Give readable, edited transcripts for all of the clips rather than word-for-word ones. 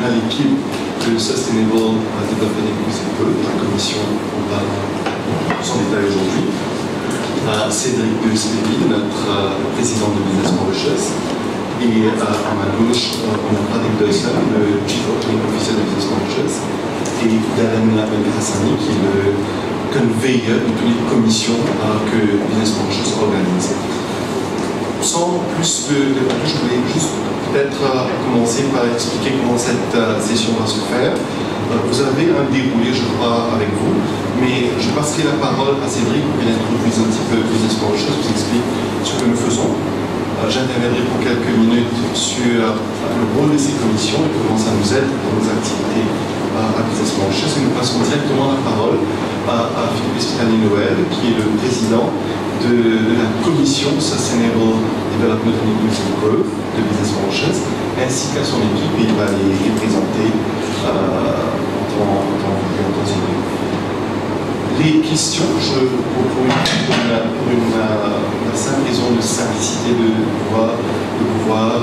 à l'équipe de Sustainable Development Inclusive Growth, la commission on parle sans détail aujourd'hui. Cédric de Spéville, notre président de Business Mauritius. Et à ma gauche, on a Pratik Dawson, le Chief Operating Officer de Business Mauritius. Et Darren Hassani, qui est le conveyor de toutes les commissions que Business Mauritius organise. Sans plus de je voulais juste peut-être commencer par expliquer comment cette session va se faire. Vous avez un déroulé, je crois, avec vous, mais je passerai la parole à Cédric pour qu'il introduise un petit peu Business Mauritius, vous explique ce que nous faisons. J'interviendrai pour quelques minutes sur le rôle de ces commissions et comment ça nous aide dans nos activités à Business Mauritius. Et nous passerons directement la parole à Philippe Espitani-Noël, qui est le président de la commission Sustainable Development and Inclusive Growth de Business Mauritius, ainsi qu'à son équipe, et il va les présenter en temps et les questions, pour une simple raison de simplicité de pouvoir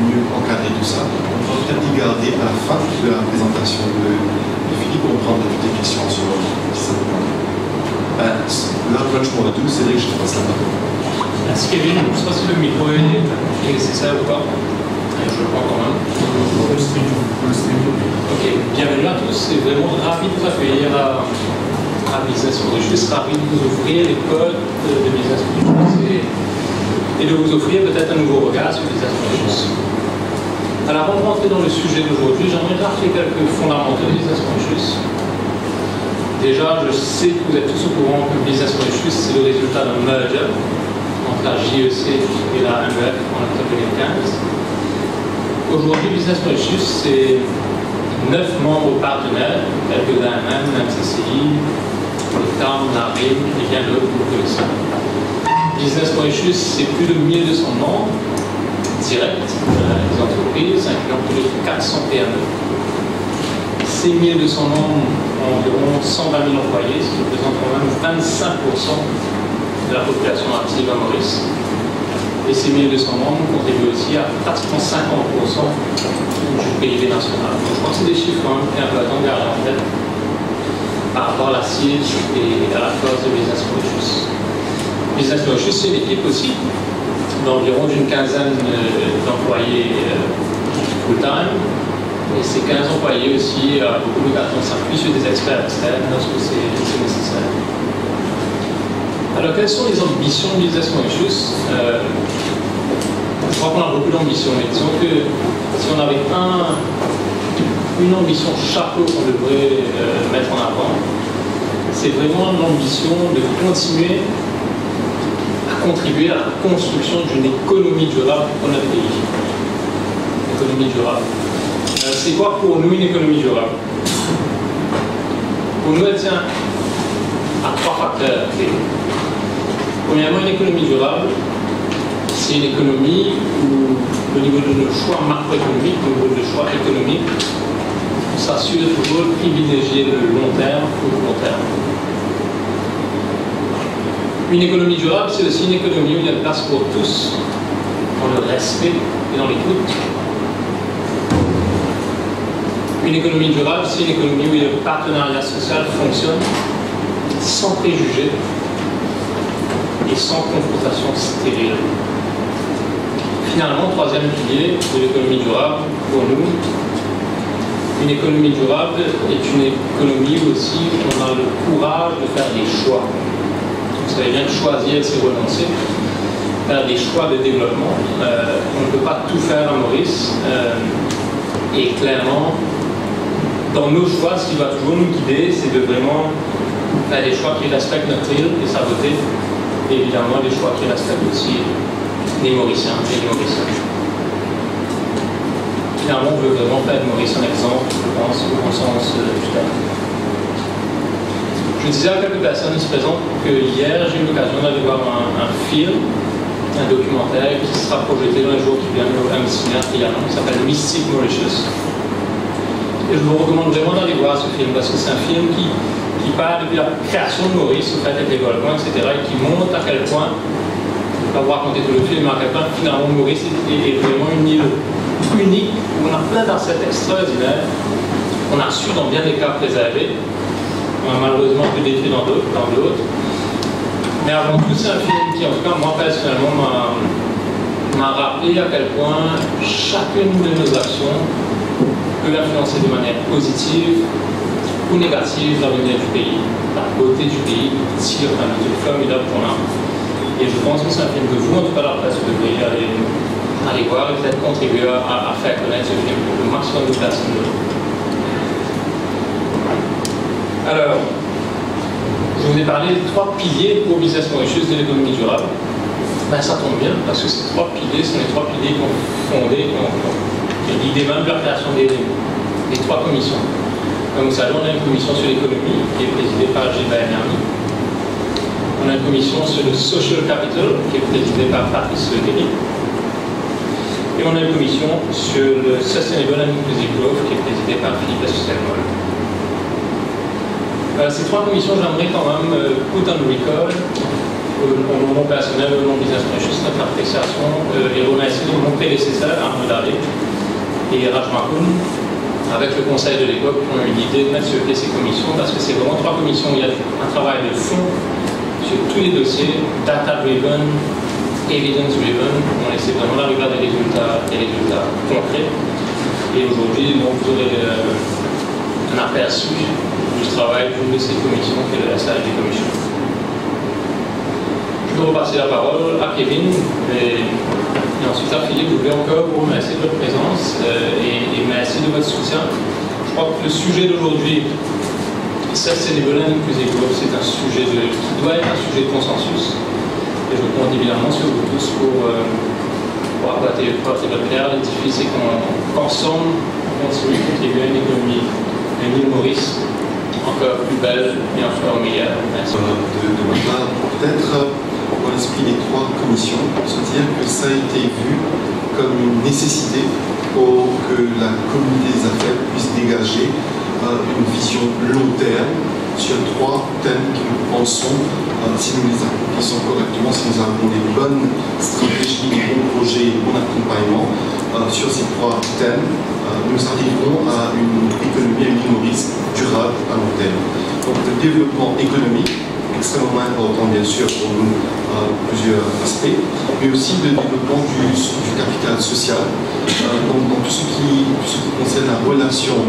mieux encadrer tout ça, on va peut-être y garder à la fin de la présentation de Philippe pour prendre toutes les questions sur ça. Without much more ado, Cédric, je te passe la parole. Merci Kevin, je ne sais pas si le micro est nécessaire ou pas. Je le prends quand même. Ok, bienvenue à tous, c'est vraiment ravi de vous accueillir à Business Mauritius, ravi de vous offrir les codes de Business Mauritius et de vous offrir peut-être un nouveau regard sur Business Mauritius. Alors avant de rentrer dans le sujet d'aujourd'hui, j'aimerais rappeler quelques fondamentaux de Business Mauritius. Déjà, je sais que vous êtes tous au courant que Business Mauritius, c'est le résultat d'un merger entre la JEC et la MEF en octobre 2015. Aujourd'hui, Business Mauritius, c'est 9 membres partenaires, tels que l'AMM, l'MCCI, le TAM, la RIM et bien d'autres que vous connaissez. Business Mauritius, c'est plus de 1200 membres directs des entreprises, incluant plus de 400 PME. Ces 1200 membres ont environ 120 000 employés, ce qui représente quand même 25% de la population active à Maurice. Et ces 1200 membres contribuent aussi à pratiquement 50% du PIB national. Donc, je pense que c'est des chiffres quand même importants à garder en tête par rapport à la cible et à la force de Business Mauritius. Business Mauritius, c'est une équipe aussi d'environ d'une quinzaine d'employés full-time. Et ces 15 employés aussi, beaucoup de cartons s'appuient sur des experts externes lorsque c'est nécessaire. Alors, quelles sont les ambitions de Business Mauritius? Je crois qu'on a beaucoup d'ambitions, mais disons que si on avait une ambition chapeau qu'on devrait mettre en avant, c'est vraiment l'ambition de continuer à contribuer à la construction d'une économie durable pour notre pays. Économie durable. C'est quoi pour nous une économie durable? Pour nous, elle tient à 3 facteurs clés. Premièrement, une économie durable, c'est une économie où, au niveau de nos choix macroéconomiques, au niveau de nos choix économiques, on s'assure toujours de privilégier le long terme au court terme. Une économie durable, c'est aussi une économie où il y a de place pour tous, dans le respect et dans l'écoute. Une économie durable, c'est une économie où le partenariat social fonctionne sans préjugés et sans confrontation stérile. Finalement, troisième pilier de l'économie durable, pour nous, une économie durable est une économie où aussi on a le courage de faire des choix. Vous savez bien que choisir, c'est renoncer. Faire des choix de développement. On ne peut pas tout faire à Maurice. Et clairement, dans nos choix, ce qui va toujours nous guider, c'est de vraiment faire des choix qui respectent notre île et sa beauté, et évidemment des choix qui respectent aussi les Mauriciens et les Mauriciennes. Finalement, on veut vraiment faire de Maurice un exemple, je pense, au bon sens du terme. Je disais à quelques personnes ici présentes que hier, j'ai eu l'occasion d'aller voir un film, un documentaire qui sera projeté dans les jours qui viennent au cinéma Trianon, qui s'appelle Mystic Mauritius. Et je vous recommande vraiment d'aller voir ce film parce que c'est un film qui part depuis la création de Maurice, au fait avec les développements, etc., et qui montre à quel point, je ne vais pas vous raconter tout le film, mais à quel point finalement Maurice est vraiment une île unique où on a plein d'assets extraordinaires qu'on a su dans bien des cas préserver. On a malheureusement pu détruire dans d'autres. Mais avant tout, c'est un film qui, en tout cas, moi personnellement, m'a rappelé à quel point chacune de nos actions peut influencer de manière positive ou négative l'avenir du pays, la beauté du pays, si un budget formidable qu'on a. Et je pense que c'est un film que vous, en tout cas, la presse, vous devriez aller voir et peut-être contribuer à faire connaître ce film pour le maximum de personnes. Alors, je vous ai parlé des 3 piliers pour Business Mauritius de l'économie durable. Ben, ça tombe bien, parce que ces 3 piliers sont les 3 piliers qui ont fondé l'idée même de la création des 3 commissions. Comme vous savez, on a une commission sur l'économie qui est présidée par Gilbert Hermy. On a une commission sur le Social Capital qui est présidée par Patrice Leguéry. Et on a une commission sur le Sustainable and Inclusive Growth qui est présidée par Philippe Esselmol. Ces 3 commissions, j'aimerais quand même put on record au nom personnel, au nom Business Mauritius, notre appréciation et remercier mon prédécesseur, Arnaud Darlé et Raj Makoun, avec le conseil de l'époque, qui ont eu l'idée de mettre sur pied ces commissions, parce que c'est vraiment 3 commissions où il y a un travail de fond sur tous les dossiers, data-driven, evidence-driven, on essaie vraiment d'arriver à des résultats concrets. Et aujourd'hui, vous aurez un aperçu du travail d'une de ces commissions, qui est le SAG Commission. Je vais repasser la parole à Kevin et ensuite à Philippe. Je voulais encore vous remercier de votre présence et merci de votre soutien. Je crois que le sujet d'aujourd'hui, Sustainable and Inclusive Growth, c'est un sujet qui doit être un sujet de consensus. Et je compte évidemment sur vous tous pour apporter votre pierre à l'édifice et qu'ensemble, on continue de contribuer à une économie, une île Maurice encore plus belle et encore meilleure. Merci. De ma part, peut-être dans l'esprit des 3 commissions, se dire que ça a été vu comme une nécessité pour que la communauté des affaires puisse dégager une vision long terme sur 3 thèmes que nous pensons, si nous les accomplissons correctement, si nous avons des bonnes stratégies, des bons projets, bon accompagnement sur ces 3 thèmes, nous arriverons à une économie, à une île Maurice durable à long terme. Donc le développement économique, extrêmement important bien sûr pour nous, plusieurs aspects, mais aussi le développement du capital social, dans tout ce qui concerne la relation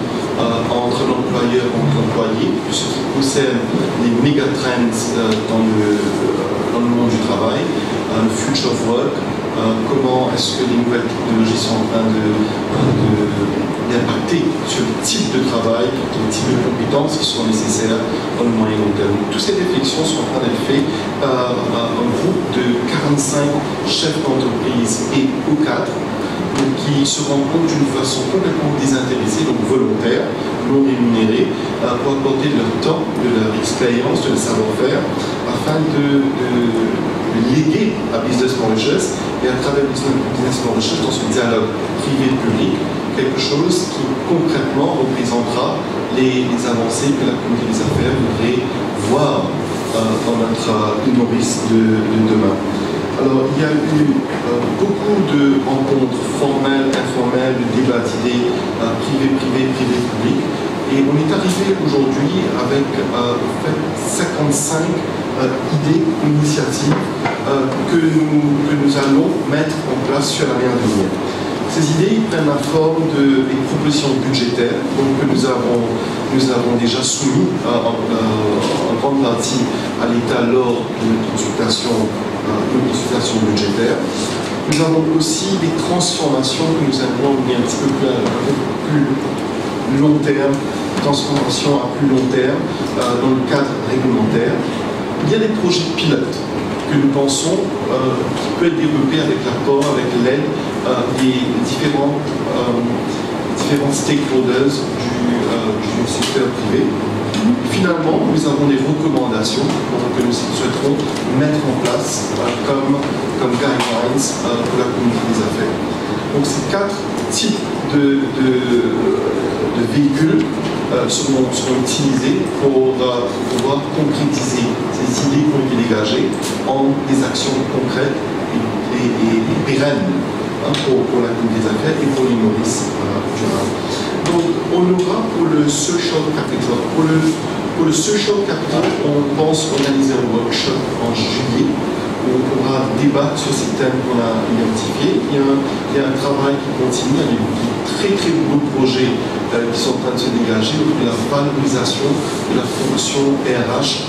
entre l'employeur et l'employé, tout ce qui concerne les méga-trends dans le monde du travail, le future of work, comment est-ce que les nouvelles technologies sont en train d'impacter sur le type de travail, le type de compétences qui sont nécessaires dans le moyen long terme. Toutes ces réflexions sont en train d'être faites par un groupe de 45 chefs d'entreprise et ou cadres qui se rendent compte d'une façon complètement désintéressée, donc volontaire, non rémunérée, pour apporter de leur temps, de leur expérience, de leur savoir-faire, afin de léguer à Business Mauritius et à travers Business Mauritius dans ce dialogue privé-public, quelque chose qui concrètement représentera les avancées que la communauté des affaires voudrait voir dans notre île Maurice de demain. Alors, il y a eu beaucoup de rencontres formelles, informelles, de débats d'idées privé-privé, privé-public. Et on est arrivé aujourd'hui avec 55 idées, initiatives que nous allons mettre en place sur l'année à venir. Ces idées prennent la forme des propositions budgétaires que nous avons déjà soumis en grande partie à l'État lors d'une consultation budgétaire. Nous avons aussi des transformations que nous allons mener un petit peu plus long terme, transformations à plus long terme dans le cadre réglementaire. Il y a des projets pilotes que nous pensons qui peuvent être développés avec l'apport, avec l'aide des différents stakeholders du secteur privé. Finalement, nous avons des recommandations que nous souhaiterons mettre en place comme guidelines pour la communauté des affaires. Donc ces 4 types de véhicules seront utilisés pour pouvoir concrétiser ces idées qui ont été dégagées en des actions concrètes et pérennes pour la communauté des affaires et pour l'île l'humoriste durable. Donc on aura pour le social capital. Pour le social capital, on pense organiser un workshop en juillet où on pourra débattre sur ces thèmes qu'on a identifiés. Il y a un travail qui continue, il y a de très très beaux projets qui sont en train de se dégager autour de la valorisation de la fonction RH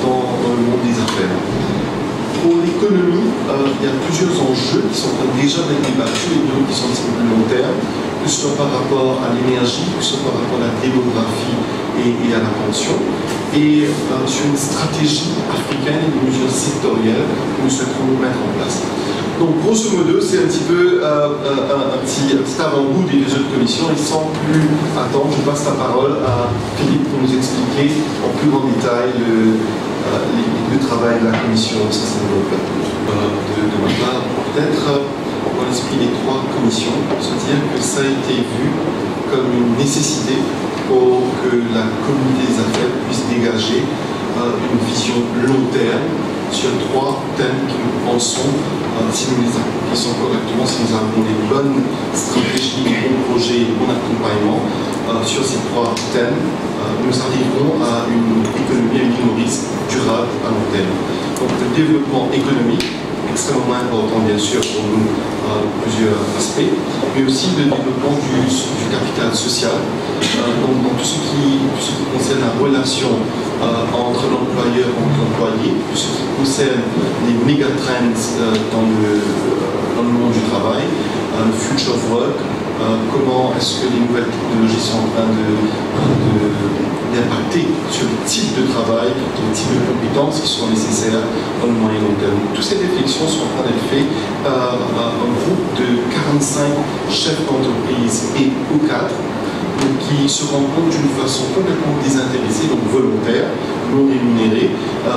dans le monde des affaires. Pour l'économie, il y a plusieurs enjeux qui sont déjà débattus et d'autres qui sont un petit peu plus long terme, que ce soit par rapport à l'énergie, que ce soit par rapport à la démographie et à la pension, et sur une stratégie africaine et des mesures sectorielles que nous souhaiterons mettre en place. Donc, grosso modo, c'est un petit peu un petit avant-goût des deux autres commissions. Et sans plus attendre, je passe la parole à Philippe pour nous expliquer en plus grand détail le travail de la commission Sustainable de ma part. Peut-être, dans l'esprit des trois commissions, se dire que ça a été vu comme une nécessité pour que la communauté des affaires puisse dégager une vision long terme sur trois thèmes que nous pensons, si nous les accomplissons correctement, si nous avons des bonnes stratégies, des bons projets, bon accompagnement sur ces trois thèmes, nous arriverons à une économie, à une humoriste durable à long terme. Donc le développement économique, extrêmement important bien sûr pour nous, plusieurs aspects, mais aussi le développement du capital social, dans tout ce qui concerne la relation entre l'employeur et l'employé, tout ce qui concerne les méga-trends dans le monde du travail, le future of work, comment est-ce que les nouvelles technologies sont en train d'impacter sur le type de travail, le type de compétences qui sont nécessaires dans le moyen long terme. Toutes ces réflexions sont en train d'être faites par un groupe de 45 chefs d'entreprise et ou cadres qui se rendent compte d'une façon complètement désintéressée, donc volontaire, non rémunérée,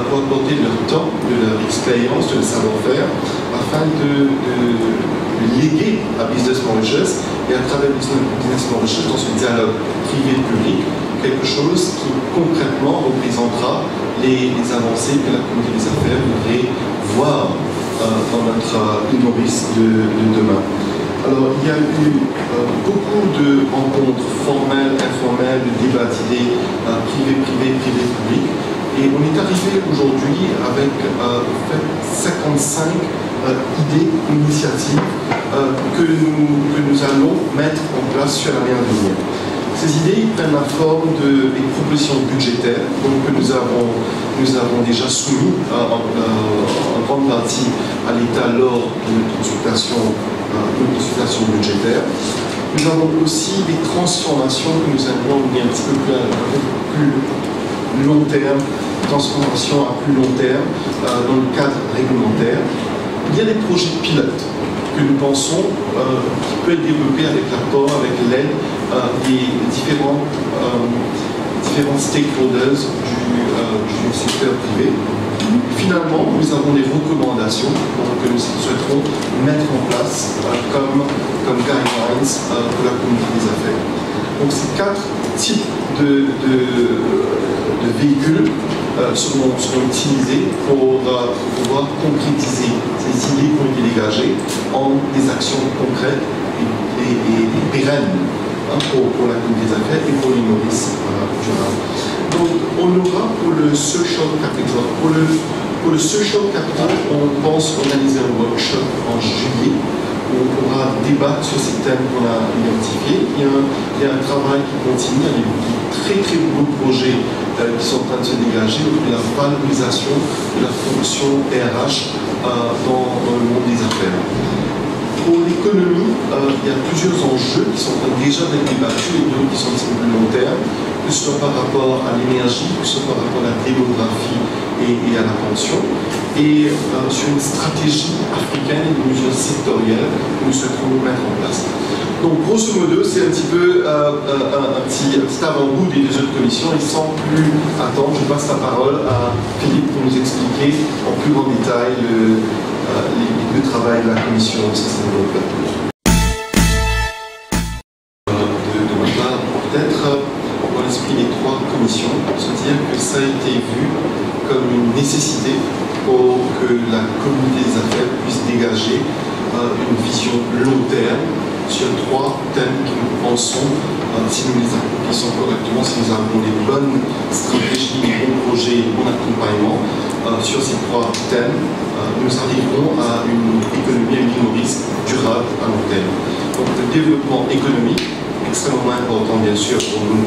pour apporter de leur temps, de leur expérience, de leur savoir-faire, afin de léguer à Business Mauritius et à travers Business Mauritius dans ce dialogue privé-public, quelque chose qui concrètement représentera les avancées que la communauté des affaires voudrait voir dans notre humoriste de demain. Alors, il y a eu beaucoup de rencontres formelles, informelles, de débats d'idées privé-privé, privé-public. Et on est arrivé aujourd'hui avec 55 idées, initiatives que nous allons mettre en place sur l'année à venir. Ces idées prennent la forme des propositions budgétaires que nous avons déjà soumises en grande partie à l'État lors d'une consultation budgétaire. Nous avons aussi des transformations que nous allons mener un petit peu plus long terme, transformations à plus long terme dans le cadre réglementaire. Il y a des projets pilotes que nous pensons qui peuvent être développés avec l'apport, avec l'aide des différents stakeholders du secteur privé. Finalement, nous avons des recommandations que nous souhaiterons mettre en place comme guidelines pour la communauté des affaires. Donc ces quatre types de véhicules seront utilisés pour pouvoir concrétiser ces idées qui ont été dégagées en des actions concrètes et pérennes pour la communauté des affaires et pour l'humoriste durable. Donc on aura pour le social capital. Pour le social capital, on pense organiser un workshop en juillet où on pourra débattre sur ces thèmes qu'on a identifiés. Il y a un travail qui continue, il y a de très très beaux projets qui sont en train de se dégager autour de la valorisation de la fonction RH dans le monde des affaires. Pour l'économie, il y a plusieurs enjeux qui sont déjà débattus et d'autres qui sont un petit peu plus long terme, que ce soit par rapport à l'énergie, que ce soit par rapport à la démographie et à la pension, et sur une stratégie africaine et des mesures sectorielles que nous souhaiterons mettre en place. Donc, grosso modo, c'est un petit peu un petit avant-goût des deux autres commissions. Et sans plus attendre, je passe la parole à Philippe pour nous expliquer en plus grand détail le travail de la commission Sustainable de ma part. Peut-être, dans l'esprit des trois commissions, se dire que ça a été vu comme une nécessité pour que la communauté des affaires puisse dégager une vision long terme sur 3 thèmes que nous pensons, si nous les accomplissons correctement, si nous avons les bonnes stratégies, les bons projets, le bon accompagnement, sur ces 3 thèmes, nous arriverons à une économie, à une humoriste durable à long terme. Donc le développement économique, extrêmement important bien sûr pour nous,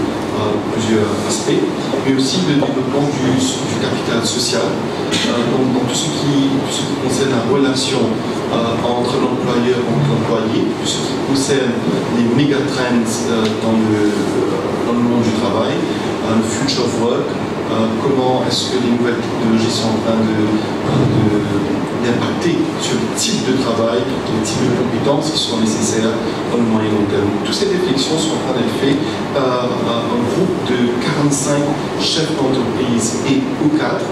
plusieurs aspects, mais aussi le développement du capital social, dans tout ce qui concerne la relation entre l'employeur et l'employé, tout ce qui concerne les méga-trends dans le monde du travail, le future of work, comment est-ce que les nouvelles technologies sont en train d'impacter sur le type de travail, les types de compétences qui sont nécessaires dans le moyen long terme. Toutes ces réflexions sont en train d'être faites par un groupe de 45 chefs d'entreprise et ou cadres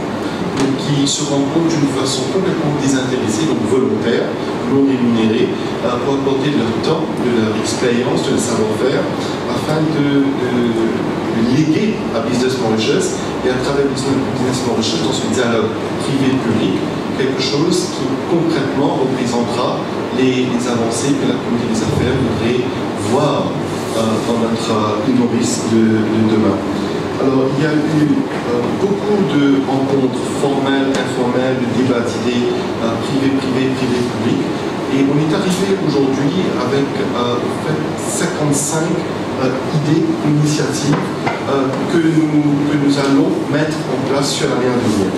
qui se rendent compte d'une façon complètement désintéressée, donc volontaire, non rémunérée, pour apporter de leur temps, de leur expérience, de leur savoir-faire, afin de léguer à Business Mauritius et à travers Business Mauritius dans ce dialogue privé-public, quelque chose qui concrètement représentera les avancées que la communauté des affaires voudrait voir dans notre humoriste de demain. Alors, il y a eu beaucoup de rencontres formelles, informelles, de débats d'idées privé-privé, privé-public. Et on est arrivé aujourd'hui avec 55 idées, initiatives que nous allons mettre en place sur l'année à venir.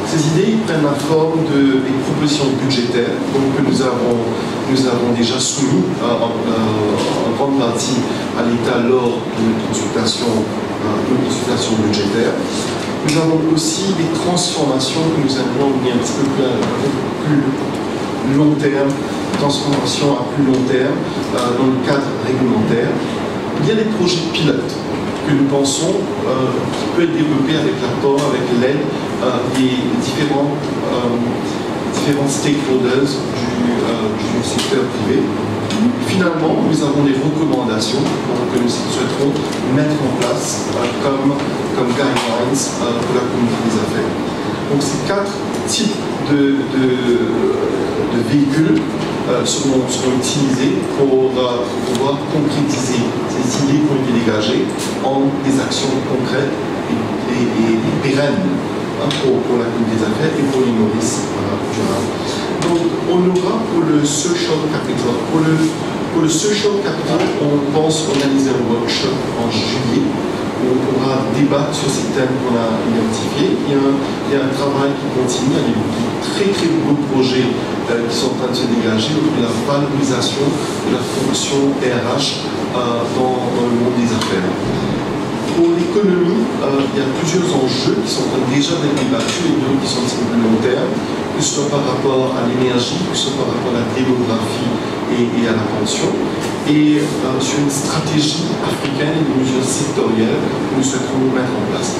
Ces idées prennent la forme des propositions budgétaires que nous avons déjà soumis en grande partie à l'État lors d'une consultation budgétaire. Nous avons aussi des transformations que nous allons mener un petit peu plus long terme, transformations à plus long terme dans le cadre réglementaire. Il y a des projets pilotes que nous pensons qui peuvent être développés avec l'apport, avec l'aide des différents stakeholders du secteur privé. Finalement, nous avons des recommandations que nous souhaiterons mettre en place comme guidelines pour la communauté des affaires. Donc ces 4 types de véhicules seront utilisés pour pouvoir concrétiser ces idées qui ont été dégagées en des actions concrètes et pérennes pour la communauté des affaires et pour les nourrices durables. Donc on aura pour le social capital, pour le social capital, on pense organiser un workshop en juillet où on pourra débattre sur ces thèmes qu'on a identifiés. Il y a un travail qui continue, il y a des très très beaux projets qui sont en train de se dégager autour de la valorisation de la fonction RH dans le monde des affaires. Pour l'économie, il y a plusieurs enjeux qui sont déjà débattus et d'autres qui sont un petit peu plus long terme, que ce soit par rapport à l'énergie, que ce soit par rapport à la démographie et à la pension, et sur une stratégie africaine et des mesures sectorielles que nous souhaiterons mettre en place.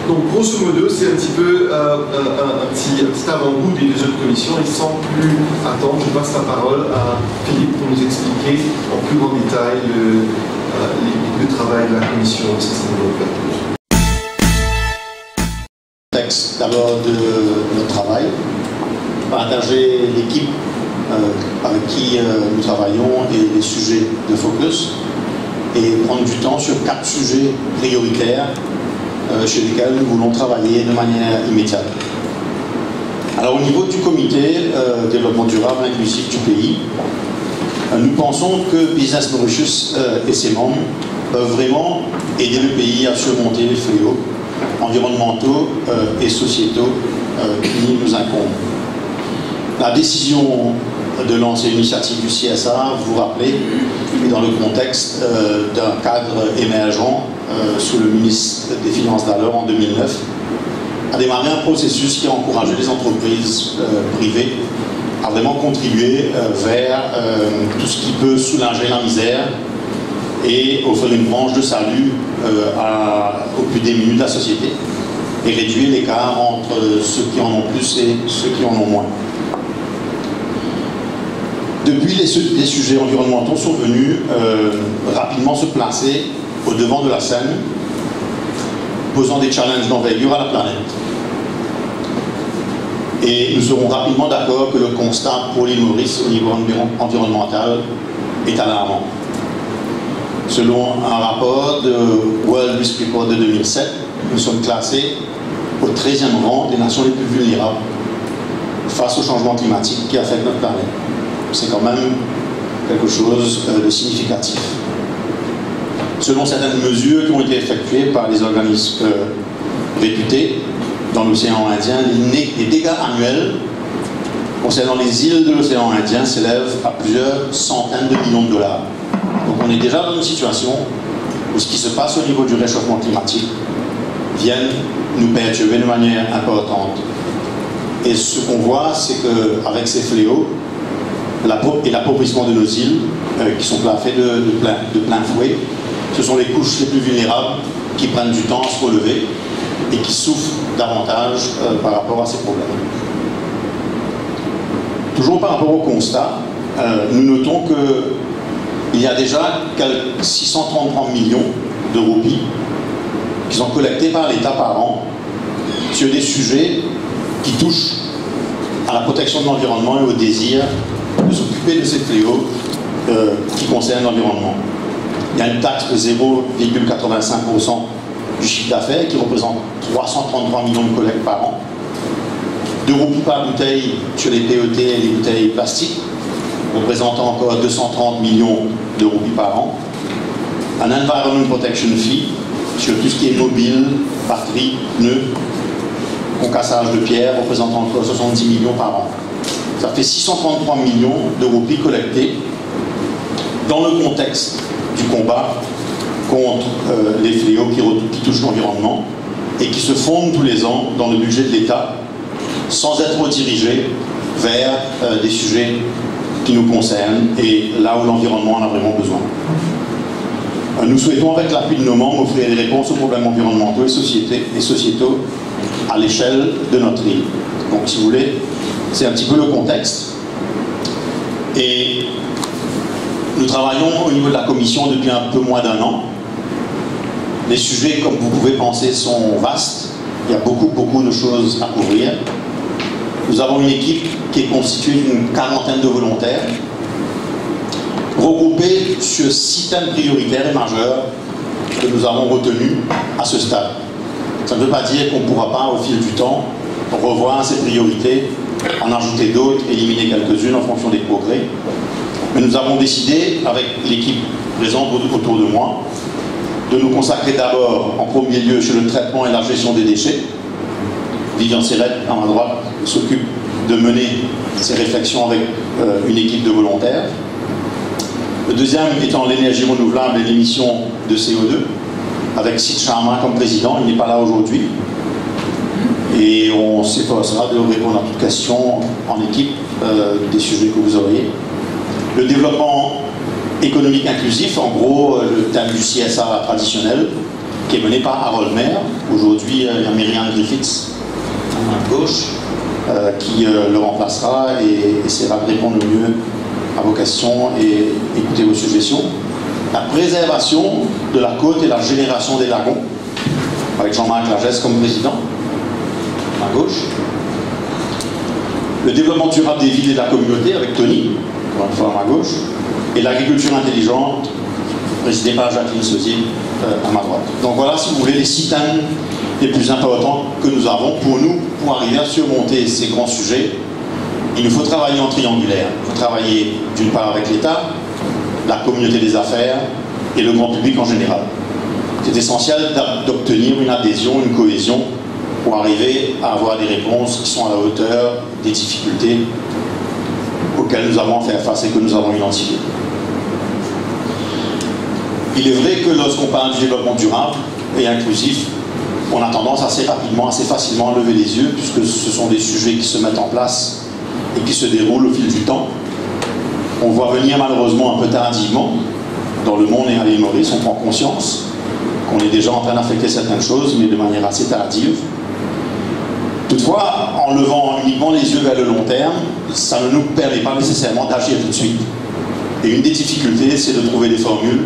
Donc, grosso modo, c'est un petit peu un petit avant-goût des 2 autres commissions, et sans plus attendre, je passe la parole à Philippe pour nous expliquer en plus grand détail le travail de la commission de Sustainable Development. Texte d'abord de notre travail, partager l'équipe avec qui nous travaillons et les sujets de focus et prendre du temps sur 4 sujets prioritaires chez lesquels nous voulons travailler de manière immédiate. Alors au niveau du comité développement durable inclusif du pays, nous pensons que Business Mauritius et ses membres peuvent vraiment aider le pays à surmonter les fléaux environnementaux et sociétaux qui nous incombent. La décision de lancer l'initiative du CSA, vous vous rappelez, est dans le contexte d'un cadre émergent sous le ministre des Finances d'alors en 2009, a démarré un processus qui a encouragé les entreprises privées à vraiment contribuer vers tout ce qui peut soulager la misère et offrir une branche de salut aux plus démunis de la société et réduire l'écart entre ceux qui en ont plus et ceux qui en ont moins. Depuis, les sujets environnementaux sont venus rapidement se placer au devant de la scène, posant des challenges d'envergure à la planète. Et nous serons rapidement d'accord que le constat pour l'île Maurice au niveau environnemental est alarmant. Selon un rapport de World Risk Report de 2007, nous sommes classés au 13e rang des nations les plus vulnérables face au changement climatique qui affecte notre planète. C'est quand même quelque chose de significatif. Selon certaines mesures qui ont été effectuées par les organismes réputés dans l'océan Indien, les dégâts annuels concernant les îles de l'océan Indien s'élèvent à plusieurs centaines de millions de dollars. Donc on est déjà dans une situation où ce qui se passe au niveau du réchauffement climatique vient nous perturber de manière importante. Et ce qu'on voit, c'est qu'avec ces fléaux, et l'appauvrissement de nos îles, qui sont faits de plein fouet, ce sont les couches les plus vulnérables qui prennent du temps à se relever et qui souffrent davantage par rapport à ces problèmes. Toujours par rapport au constat, nous notons qu'il y a déjà 633 millions de roupies qui sont collectées par l'État par an sur des sujets qui touchent à la protection de l'environnement et au désir de s'occuper de ces fléaux qui concernent l'environnement. Il y a une taxe de 0,85% du chiffre d'affaires qui représente 333 millions de collectes par an. 2 roupies par bouteille sur les PET et les bouteilles plastiques, représentant encore 230 millions de roupies par an. Un Environment Protection Fee sur tout ce qui est mobile, batterie, pneus, concassage de pierre, représentant encore 70 millions par an. Ça fait 633 millions de roupies collectées dans le contexte du combat contre les fléaux qui touchent l'environnement et qui se fondent tous les ans dans le budget de l'État sans être redirigés vers des sujets qui nous concernent et là où l'environnement en a vraiment besoin. Nous souhaitons, avec l'appui de nos membres, offrir des réponses aux problèmes environnementaux et sociétaux à l'échelle de notre île. Donc, si vous voulez, c'est un petit peu le contexte. Et nous travaillons au niveau de la commission depuis un peu moins d'1 an. Les sujets, comme vous pouvez penser, sont vastes. Il y a beaucoup de choses à couvrir. Nous avons une équipe qui est constituée d'une 40aine de volontaires, regroupés sur 6 thèmes prioritaires et majeurs que nous avons retenus à ce stade. Ça ne veut pas dire qu'on ne pourra pas, au fil du temps, revoir ces priorités, en ajouter d'autres, éliminer quelques-unes en fonction des progrès. Mais nous avons décidé, avec l'équipe présente autour de moi, de nous consacrer d'abord, en premier lieu, sur le traitement et la gestion des déchets. Vivian Serret, à ma droite, s'occupe de mener ces réflexions avec une équipe de volontaires. Le deuxième étant l'énergie renouvelable et l'émission de CO2, avec Sid Sharma comme président. Il n'est pas là aujourd'hui. Et on s'efforcera de répondre à toutes questions en équipe des sujets que vous auriez. Le développement économique inclusif, en gros, le thème du CSA traditionnel, qui est mené par Harold Mayer. Aujourd'hui, il y a Myriam Griffiths, à ma gauche, qui le remplacera et essaiera de répondre le mieux à vos questions et écouter vos suggestions. La préservation de la côte et la génération des lagons, avec Jean-Marc Lagesse comme président, à ma gauche. Le développement durable des villes et de la communauté, avec Tony, encore une fois à ma gauche. Et l'agriculture intelligente, présidée par Jacqueline Sauzier, à ma droite. Donc voilà, si vous voulez, les 6 thèmes les plus importants que nous avons pour nous, pour arriver à surmonter ces grands sujets. Il nous faut travailler en triangulaire. Il faut travailler d'une part avec l'État, la communauté des affaires et le grand public en général. C'est essentiel d'obtenir une adhésion, une cohésion pour arriver à avoir des réponses qui sont à la hauteur des difficultés auxquelles nous avons à faire face et que nous avons identifiées. Il est vrai que lorsqu'on parle du développement durable et inclusif, on a tendance assez rapidement, assez facilement à lever les yeux puisque ce sont des sujets qui se mettent en place et qui se déroulent au fil du temps. On voit venir malheureusement un peu tardivement dans le monde et à l'île Maurice, on prend conscience qu'on est déjà en train d'affecter certaines choses, mais de manière assez tardive. Toutefois, en levant uniquement les yeux vers le long terme, ça ne nous permet pas nécessairement d'agir tout de suite. Et une des difficultés, c'est de trouver des formules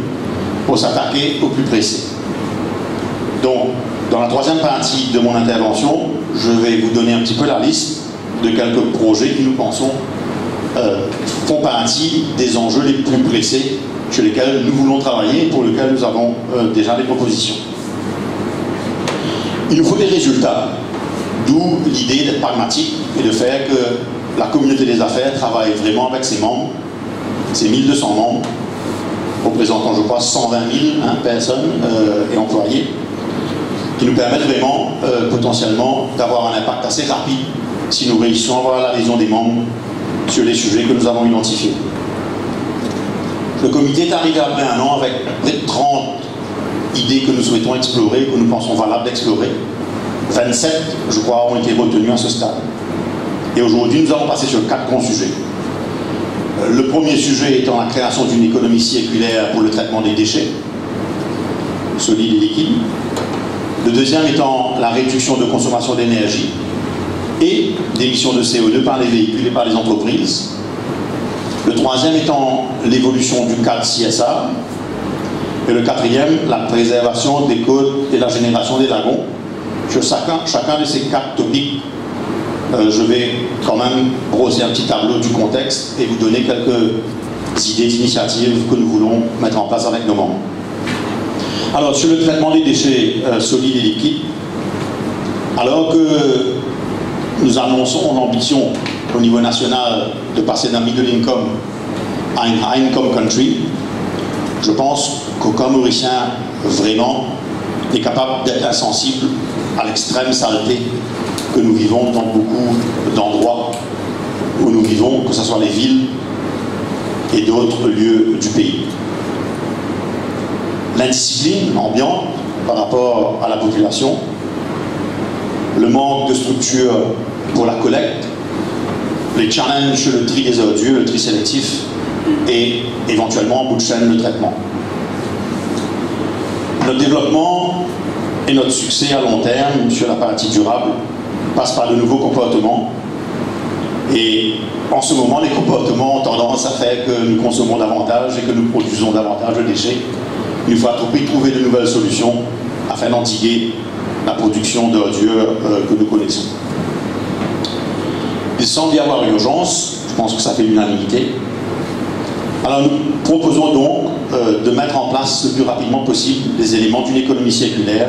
pour s'attaquer au plus pressé. Donc, dans la troisième partie de mon intervention, je vais vous donner un petit peu la liste de quelques projets qui, nous pensons, font partie des enjeux les plus pressés sur lesquels nous voulons travailler et pour lesquels nous avons déjà des propositions. Il nous faut des résultats, d'où l'idée d'être pragmatique et de faire que la communauté des affaires travaille vraiment avec ses membres, ses 1200 membres, représentant, je crois, 120 000 personnes et employés, qui nous permettent vraiment, potentiellement, d'avoir un impact assez rapide si nous réussissons à avoir l'adhésion des membres sur les sujets que nous avons identifiés. Le comité est arrivé après un an avec près de 30 idées que nous souhaitons explorer, que nous pensons valables d'explorer. 27, je crois, ont été retenues à ce stade. Et aujourd'hui, nous allons passer sur 4 grands sujets. Le premier sujet étant la création d'une économie circulaire pour le traitement des déchets, solides et liquides. Le deuxième étant la réduction de consommation d'énergie et d'émissions de CO2 par les véhicules et par les entreprises. Le troisième étant l'évolution du cadre CSA. Et le quatrième, la préservation des côtes et la génération des lagons. Sur chacun de ces 4 topics, je vais quand même brosser un petit tableau du contexte et vous donner quelques idées d'initiatives que nous voulons mettre en place avec nos membres. Alors, sur le traitement des déchets solides et liquides, alors que nous annonçons l'ambition au niveau national de passer d'un middle income à un high income country, je pense qu'aucun Mauricien vraiment n'est capable d'être insensible à l'extrême saleté que nous vivons dans beaucoup d'endroits où nous vivons, que ce soit les villes et d'autres lieux du pays. L'indiscipline ambiante par rapport à la population, le manque de structure pour la collecte, les challenges sur le tri des ordures, le tri sélectif et éventuellement en bout de chaîne le traitement. Notre développement et notre succès à long terme sur la partie durable passe par de nouveaux comportements. Et en ce moment, les comportements ont tendance à faire que nous consommons davantage et que nous produisons davantage de déchets. Il faut à tout prix trouver de nouvelles solutions afin d'endiguer la production d'ordures que nous connaissons. Il semble y avoir urgence, je pense que ça fait l'unanimité. Alors nous proposons donc de mettre en place le plus rapidement possible les éléments d'une économie circulaire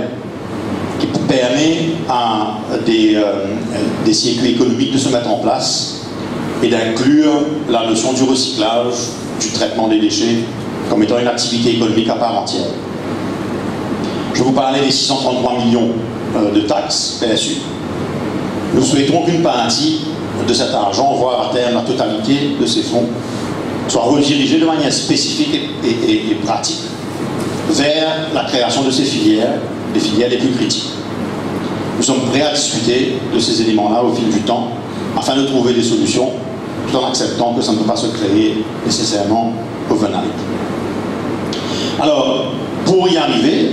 qui permet à des circuits économiques de se mettre en place et d'inclure la notion du recyclage, du traitement des déchets comme étant une activité économique à part entière. Je vous parlais des 633 millions de taxes PSU. Nous souhaitons qu'une partie de cet argent, voire à terme la totalité de ces fonds, soit redirigée de manière spécifique et pratique vers la création de ces filières, les filières les plus critiques. Nous sommes prêts à discuter de ces éléments-là au fil du temps, afin de trouver des solutions, tout en acceptant que ça ne peut pas se créer nécessairement overnight. Alors, pour y arriver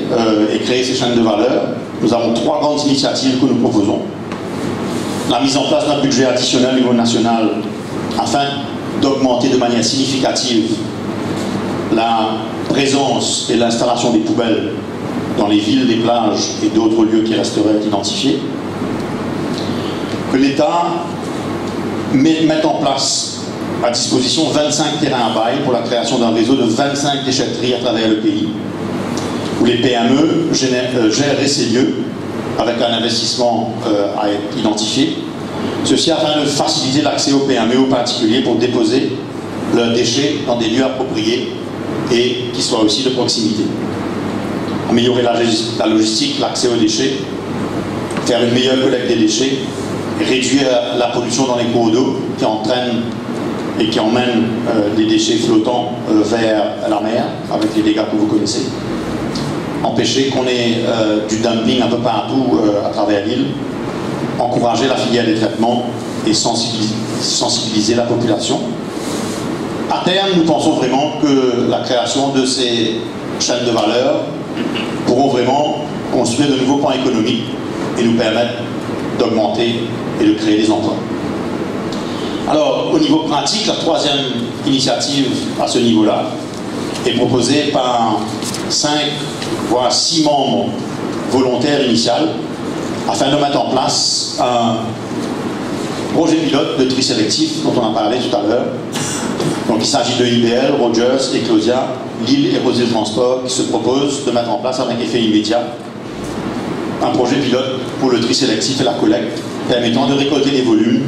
et créer ces chaînes de valeur, nous avons 3 grandes initiatives que nous proposons. La mise en place d'un budget additionnel au niveau national afin d'augmenter de manière significative la présence et l'installation des poubelles dans les villes, les plages et d'autres lieux qui resteraient identifiés. Que l'État mette en place à disposition 25 terrains à bail pour la création d'un réseau de 25 déchetteries à travers le pays, où les PME gèrent ces lieux avec un investissement à être identifié. Ceci afin de faciliter l'accès aux PME, aux particuliers, pour déposer leurs déchets dans des lieux appropriés et qui soient aussi de proximité. Améliorer la logistique, l'accès aux déchets, faire une meilleure collecte des déchets, réduire la pollution dans les cours d'eau qui entraîne et qui emmène des déchets flottants vers la mer, avec les dégâts que vous connaissez. Empêcher qu'on ait du dumping un peu partout à travers l'île, encourager la filière des traitements et sensibiliser la population. À terme, nous pensons vraiment que la création de ces chaînes de valeur pourront vraiment construire de nouveaux points économiques et nous permettre d'augmenter et de créer des emplois. Alors, au niveau pratique, la 3e initiative à ce niveau-là est proposée par 5 voire 6 membres volontaires initiales afin de mettre en place un projet pilote de tri sélectif dont on a parlé tout à l'heure. Donc il s'agit de IBL, Rogers, Eclosia, Lille et Rosé Transport qui se proposent de mettre en place avec effet immédiat un projet pilote pour le tri sélectif et la collecte, permettant de récolter des volumes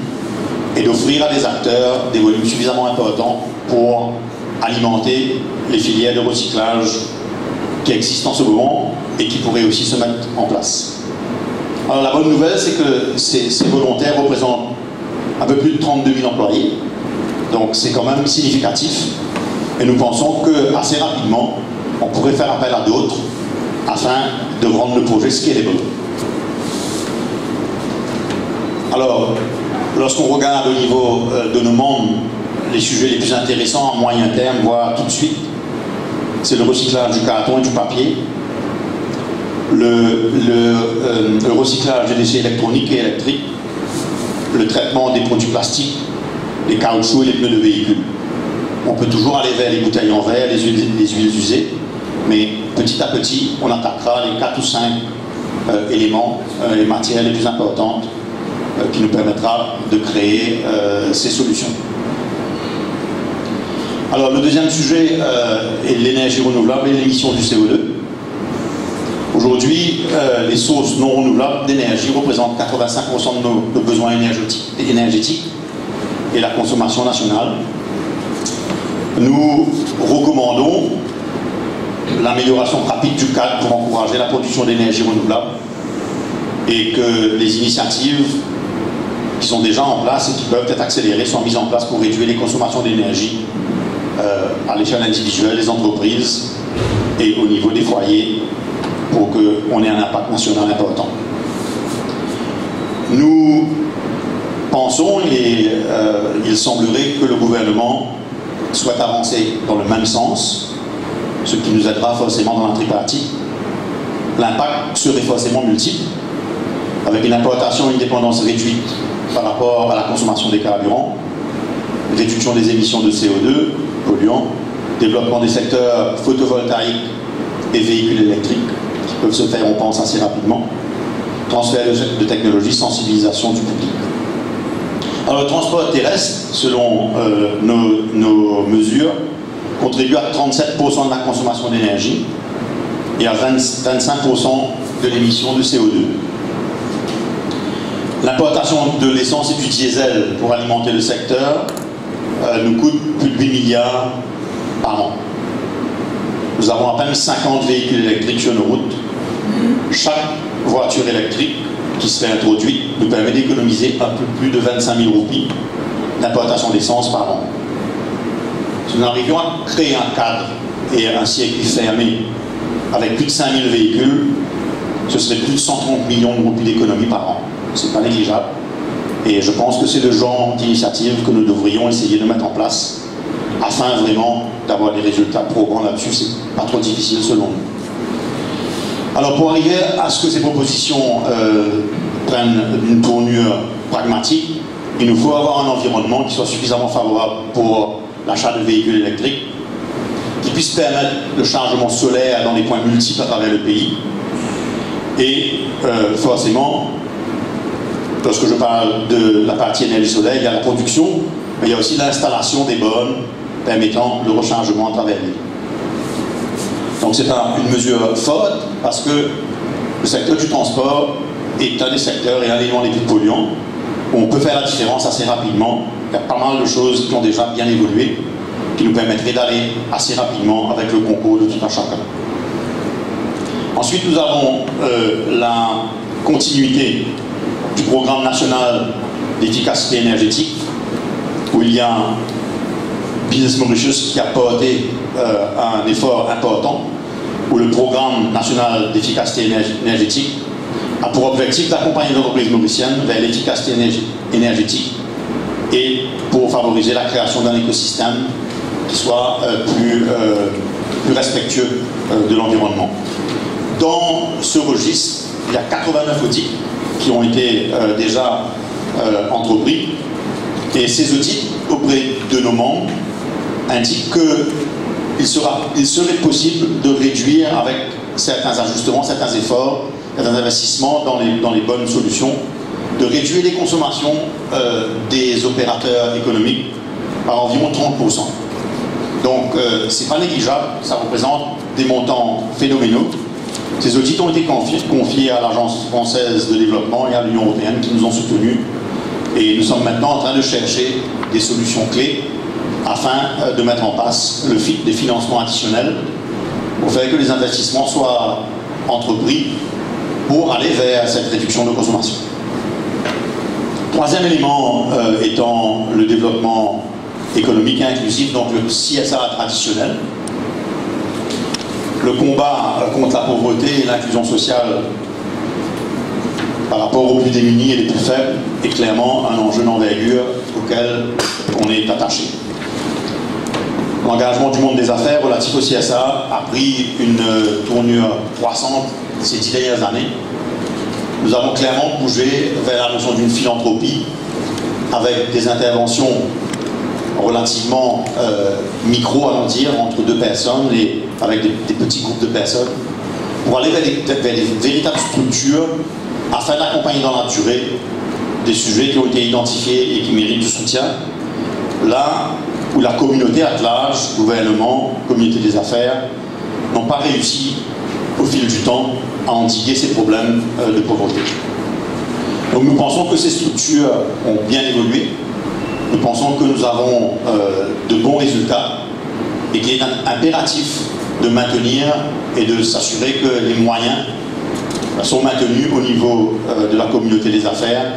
et d'offrir à des acteurs des volumes suffisamment importants pour alimenter les filières de recyclage qui existent en ce moment et qui pourraient aussi se mettre en place. Alors la bonne nouvelle, c'est que ces volontaires représentent un peu plus de 32 000 employés, donc c'est quand même significatif, et nous pensons qu'assez rapidement, on pourrait faire appel à d'autres afin de rendre le projet scalable. Alors, lorsqu'on regarde au niveau de nos membres, les sujets les plus intéressants à moyen terme, voire tout de suite, c'est le recyclage du carton et du papier, le recyclage des déchets électroniques et électriques, le traitement des produits plastiques, les caoutchoucs et les pneus de véhicules. On peut toujours aller vers les bouteilles en verre, les huiles usées, mais petit à petit, on attaquera les 4 ou 5 éléments, les matières les plus importantes, qui nous permettra de créer ces solutions. Alors le deuxième sujet est l'énergie renouvelable et l'émission du CO2. Aujourd'hui, les sources non renouvelables d'énergie représentent 85% de nos besoins énergétiques et la consommation nationale. Nous recommandons l'amélioration rapide du cadre pour encourager la production d'énergie renouvelable et que les initiatives qui sont déjà en place et qui peuvent être accélérées soient mises en place pour réduire les consommations d'énergie à l'échelle individuelle, des entreprises et au niveau des foyers pour qu'on ait un impact national important. Nous pensons, et il semblerait que le gouvernement souhaite avancer dans le même sens, ce qui nous aidera forcément dans la tripartite. L'impact serait forcément multiple, avec une importation et une dépendance réduite par rapport à la consommation des carburants, réduction des émissions de CO2 polluants, développement des secteurs photovoltaïques et véhicules électriques qui peuvent se faire, on pense, assez rapidement, transfert de technologies, sensibilisation du public. Alors le transport terrestre, selon nos mesures, contribue à 37% de la consommation d'énergie et à 25% de l'émission de CO2. L'importation de l'essence et du diesel pour alimenter le secteur nous coûte plus de 8 milliards par an. Nous avons à peine 50 véhicules électriques sur nos routes. Chaque voiture électrique qui serait introduite nous permet d'économiser un peu plus de 25 000 roupies d'importation d'essence par an. Si nous arrivions à créer un cadre et un circuit fermé avec plus de 5 000 véhicules, ce serait plus de 130 millions de roupies d'économie par an. Ce n'est pas négligeable. Et je pense que c'est le genre d'initiative que nous devrions essayer de mettre en place afin vraiment d'avoir des résultats probants là-dessus. C'est pas trop difficile selon nous. Alors pour arriver à ce que ces propositions prennent une tournure pragmatique, il nous faut avoir un environnement qui soit suffisamment favorable pour l'achat de véhicules électriques, qui puisse permettre le chargement solaire dans des points multiples à travers le pays. Et forcément, lorsque je parle de la partie énergie solaire, il y a la production, mais il y a aussi l'installation des bornes permettant le rechargement à travers l'île. Donc c'est une mesure forte parce que le secteur du transport est un des secteurs et un élément les plus polluants où on peut faire la différence assez rapidement. Il y a pas mal de choses qui ont déjà bien évolué qui nous permettraient d'aller assez rapidement avec le concours de tout un chacun. Ensuite, nous avons la continuité du programme national d'efficacité énergétique, où il y a Business Mauritius qui a porté un effort important, où le programme national d'efficacité énergétique a pour objectif d'accompagner les entreprises mauriciennes vers l'efficacité énergétique et pour favoriser la création d'un écosystème qui soit plus respectueux de l'environnement. Dans ce registre, il y a 89 audits qui ont été déjà entrepris. Et ces audits auprès de nos membres indiquent qu'il serait possible de réduire avec certains ajustements, certains efforts, certains investissements dans les bonnes solutions, de réduire les consommations des opérateurs économiques par environ 30%. Donc, c'est pas négligeable, ça représente des montants phénoménaux. Ces audits ont été confiés à l'Agence française de développement et à l'Union européenne qui nous ont soutenus. Et nous sommes maintenant en train de chercher des solutions clés afin de mettre en place des financements additionnels pour faire que les investissements soient entrepris pour aller vers cette réduction de consommation. Troisième élément étant le développement économique et inclusif, donc le CSR traditionnel. Le combat contre la pauvreté et l'inclusion sociale par rapport aux plus démunis et les plus faibles est clairement un enjeu d'envergure auquel on est attaché. L'engagement du monde des affaires relatif au CSA a pris une tournure croissante ces 10 dernières années. Nous avons clairement bougé vers la notion d'une philanthropie avec des interventions relativement micro, allons dire, entre deux personnes et avec des petits groupes de personnes pour aller vers des véritables structures afin d'accompagner dans la durée des sujets qui ont été identifiés et qui méritent du soutien, là où la communauté à large, gouvernement, communauté des affaires, n'ont pas réussi au fil du temps à endiguer ces problèmes de pauvreté. Donc nous pensons que ces structures ont bien évolué, nous pensons que nous avons de bons résultats et qu'il est impératif de maintenir et de s'assurer que les moyens sont maintenus au niveau de la communauté des affaires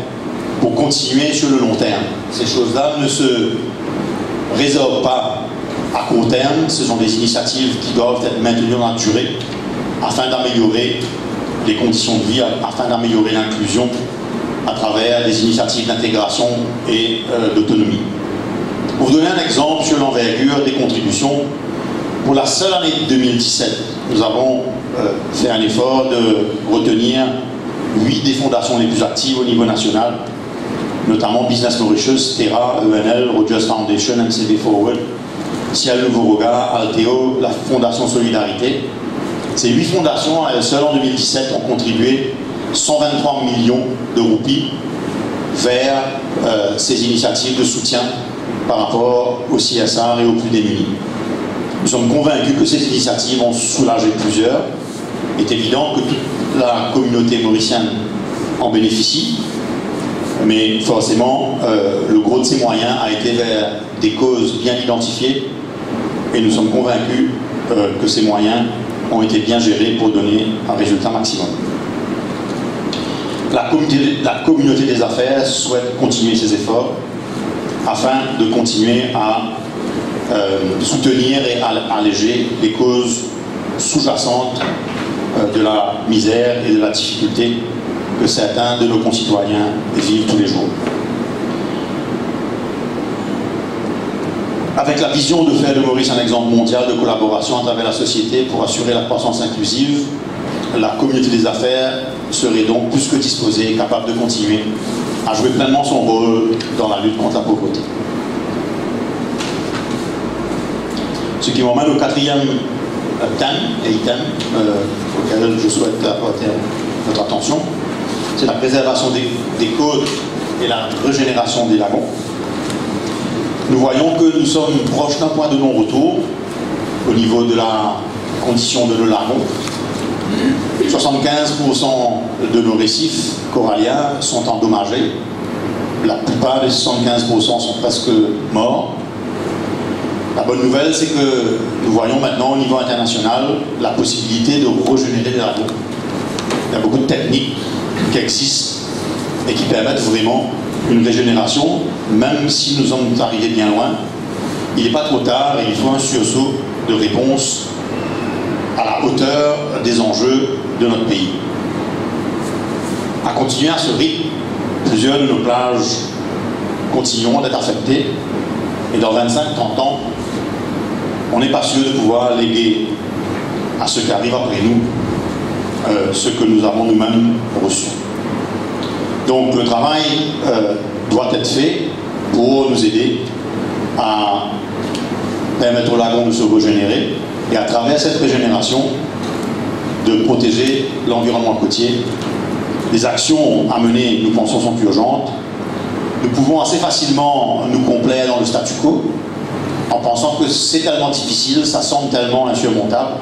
pour continuer sur le long terme. Ces choses-là ne se résolvent pas à court terme, ce sont des initiatives qui doivent être maintenues dans la durée afin d'améliorer les conditions de vie, afin d'améliorer l'inclusion à travers des initiatives d'intégration et d'autonomie. Pour vous donner un exemple sur l'envergure des contributions, pour la seule année 2017, nous avons fait un effort de retenir 8 des fondations les plus actives au niveau national, notamment Business Mauritius, Terra, ENL, Rogers Foundation, MCB Forward, Ciel Nouveau Regard, Alteo, la Fondation Solidarité. Ces 8 fondations, à elles seules en 2017, ont contribué 123 millions de roupies vers ces initiatives de soutien par rapport au CSR et aux plus démunis. Nous sommes convaincus que ces initiatives ont soulagé plusieurs. Il est évident que toute la communauté mauricienne en bénéficie, mais forcément, le gros de ces moyens a été vers des causes bien identifiées et nous sommes convaincus que ces moyens ont été bien gérés pour donner un résultat maximum. La communauté des affaires souhaite continuer ses efforts afin de continuer à soutenir et à alléger les causes sous-jacentes de la misère et de la difficulté que certains de nos concitoyens vivent tous les jours. Avec la vision de faire de Maurice un exemple mondial de collaboration à travers la société pour assurer la croissance inclusive, la communauté des affaires serait donc plus que disposée et capable de continuer à jouer pleinement son rôle dans la lutte contre la pauvreté. Ce qui m'emmène au quatrième item auquel je souhaite apporter votre attention, c'est la préservation des côtes et la régénération des lagons. Nous voyons que nous sommes proches d'un point de non-retour au niveau de la condition de nos lagons. 75% de nos récifs coralliens sont endommagés. La plupart des 75% sont presque morts. La bonne nouvelle, c'est que nous voyons maintenant au niveau international la possibilité de régénérer des lagons. Il y a beaucoup de techniques qui existent et qui permettent vraiment une régénération, même si nous sommes arrivés bien loin. Il n'est pas trop tard et il faut un sursaut de réponse à la hauteur des enjeux de notre pays. À continuer à ce rythme, plusieurs de nos plages continueront d'être affectées et dans 25-30 ans, on n'est pas sûr de pouvoir léguer à ceux qui arrivent après nous ce que nous avons nous-mêmes reçu. Donc le travail doit être fait pour nous aider à permettre au lagon de se régénérer et à travers cette régénération de protéger l'environnement côtier. Les actions à mener, nous pensons, sont urgentes. Nous pouvons assez facilement nous complaire dans le statu quo en pensant que c'est tellement difficile, ça semble tellement insurmontable,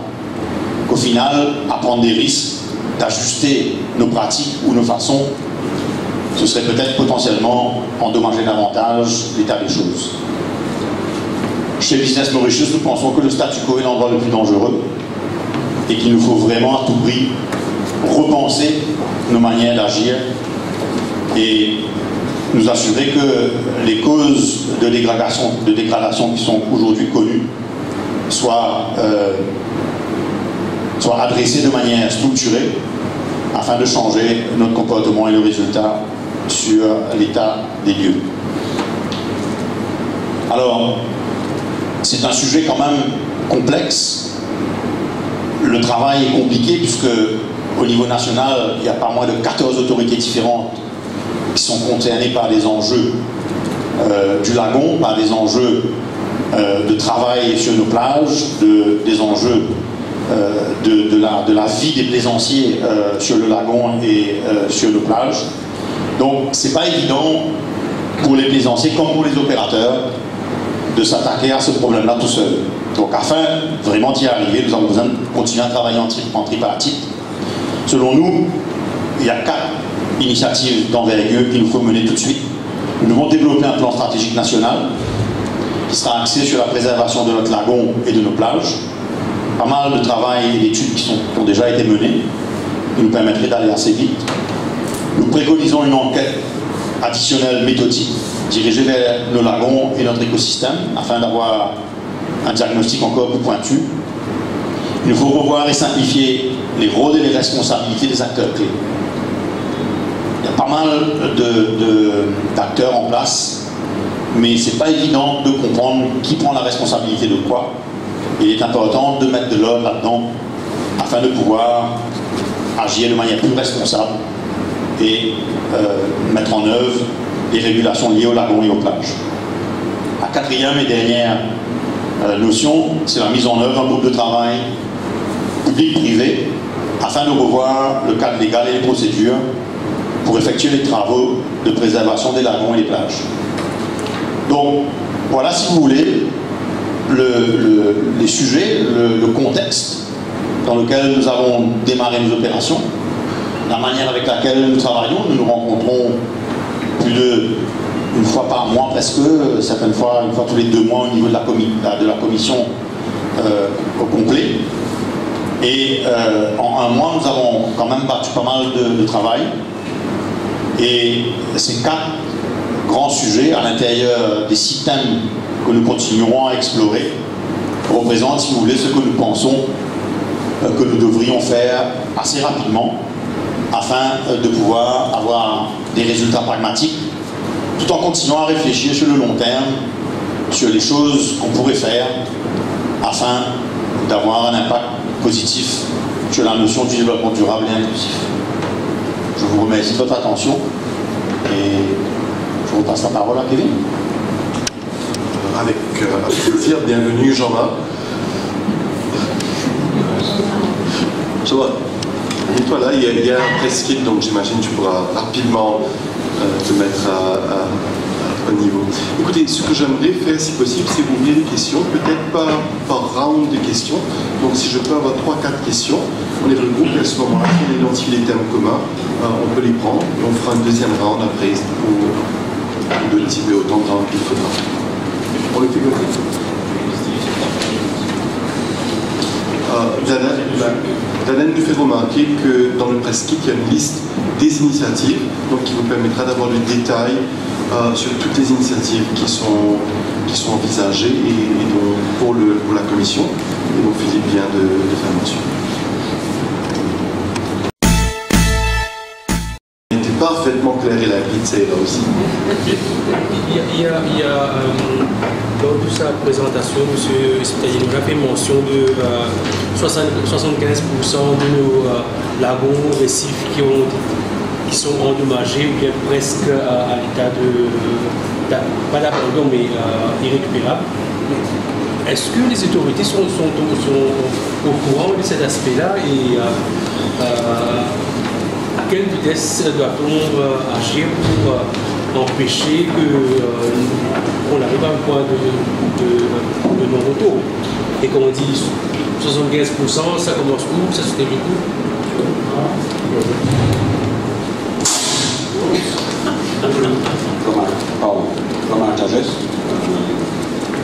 qu'au final, à prendre des risques, d'ajuster nos pratiques ou nos façons, ce serait peut-être potentiellement endommager davantage l'état des choses. Chez Business Mauritius, nous pensons que le statu quo est l'endroit le plus dangereux et qu'il nous faut vraiment à tout prix repenser nos manières d'agir et nous assurer que les causes de dégradation qui sont aujourd'hui connues soient adressées de manière structurée afin de changer notre comportement et le résultat sur l'état des lieux. Alors, c'est un sujet quand même complexe. Le travail est compliqué puisque au niveau national, il y a pas moins de 14 autorités différentes qui sont concernées par des enjeux du lagon, par des enjeux de travail sur nos plages, des enjeux de la vie des plaisanciers sur le lagon et sur nos plages. Donc, c'est pas évident pour les plaisanciers comme pour les opérateurs de s'attaquer à ce problème-là tout seul. Donc, afin vraiment d'y arriver, nous avons besoin de continuer à travailler en tripartite. Selon nous, il y a 4 initiatives d'envergure qu'il nous faut mener tout de suite. Nous devons développer un plan stratégique national qui sera axé sur la préservation de notre lagon et de nos plages. Pas mal de travail et d'études qui ont déjà été menées, qui nous permettraient d'aller assez vite. Nous préconisons une enquête additionnelle méthodique dirigée vers nos lagons et notre écosystème afin d'avoir un diagnostic encore plus pointu. Il nous faut revoir et simplifier les rôles et les responsabilités des acteurs clés. Il y a pas mal d'acteurs en place, mais c'est pas évident de comprendre qui prend la responsabilité de quoi. Il est important de mettre de l'ordre là-dedans afin de pouvoir agir de manière plus responsable et mettre en œuvre les régulations liées aux lagons et aux plages. La 4e et dernière notion, c'est la mise en œuvre d'un groupe de travail public-privé afin de revoir le cadre légal et les procédures pour effectuer les travaux de préservation des lagons et des plages. Donc, voilà, si vous voulez, les sujets, le contexte dans lequel nous avons démarré nos opérations, la manière avec laquelle nous travaillons. Nous nous rencontrons une fois par mois presque, certaines fois une fois tous les 2 mois au niveau de la commission au complet. Et en 1 mois, nous avons quand même battu pas mal de travail. Et ces 4 grands sujets à l'intérieur des 6 thèmes que nous continuerons à explorer représentent, si vous voulez, ce que nous pensons que nous devrions faire assez rapidement afin de pouvoir avoir des résultats pragmatiques tout en continuant à réfléchir sur le long terme sur les choses qu'on pourrait faire afin d'avoir un impact positif sur la notion du développement durable et inclusif. Je vous remercie de votre attention et je vous passe la parole à Kevin. Avec plaisir, bienvenue Jean-Marc. Et toi là, il y a un press kit, donc j'imagine que tu pourras rapidement te mettre à niveau. Écoutez, ce que j'aimerais faire, si possible, c'est ouvrir les questions, peut-être pas par round de questions. Donc si je peux avoir 3-4 questions, on les regroupe et à ce moment-là, si on identifie les thèmes communs, on peut les prendre et on fera un deuxième round après pour de typer autant de rounds qu'il faudra. On le fait comme ça. Daniel nous fait remarquer que dans le press kit, il y a une liste des initiatives donc qui vous permettra d'avoir le détail sur toutes les initiatives qui sont envisagées et donc pour la commission. Et donc Philippe vient de faire mention. Il était parfaitement clair et limpide, c'est là aussi. Il y a lors de sa présentation, M. Espitadino a fait mention de 75% de nos lagons, récifs qui sont endommagés ou bien presque à l'état pas d'abandon mais irrécupérable. Est-ce que les autorités sont au courant de cet aspect-là et à quelle vitesse doit-on agir pour empêcher qu'on arrive à un point de non-retour. Et comme on dit 75%, ça commence où, ça se termine où? Comme un sagesse.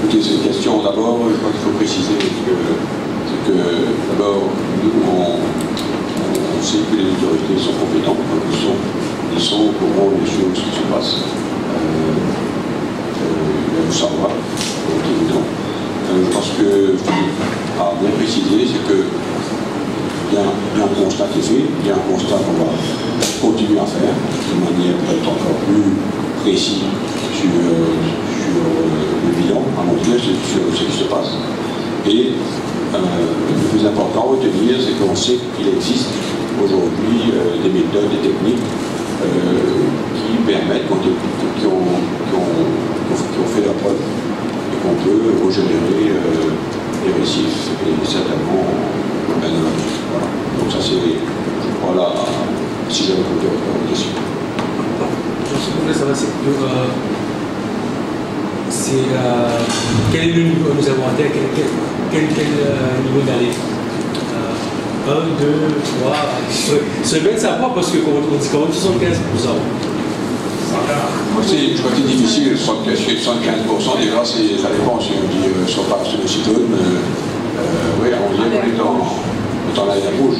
Écoutez, cette question, d'abord, je crois qu'il faut préciser que d'abord, nous, on sait que les autorités sont compétentes, donc ils sont au courant des choses qui se passent. Il faut savoir, c'est évident. Je pense que Philippe a bien précisé, c'est que il y a un constat qui est fait, il y a un constat qu'on va continuer à faire de manière peut-être encore plus précise sur le bilan, à montrer sur ce qui se passe. Et le plus important à retenir, c'est qu'on sait qu'il existe aujourd'hui des méthodes, des techniques qui permettent, qui ont fait la preuve, et qu'on peut régénérer les récifs et certainement voilà. Donc ça c'est, je crois là, si j'avais répondu à votre question. Ce que je voulais savoir, c'est quel est le niveau, nous avons atteint quel niveau d'allée 1, 2, 3, c'est bien de savoir parce que on dit quand même 75%. Je crois que c'est difficile, 75% déjà, ça dépend si on dit sur le cyclone, oui, on dirait qu'on est dans la ligne rouge.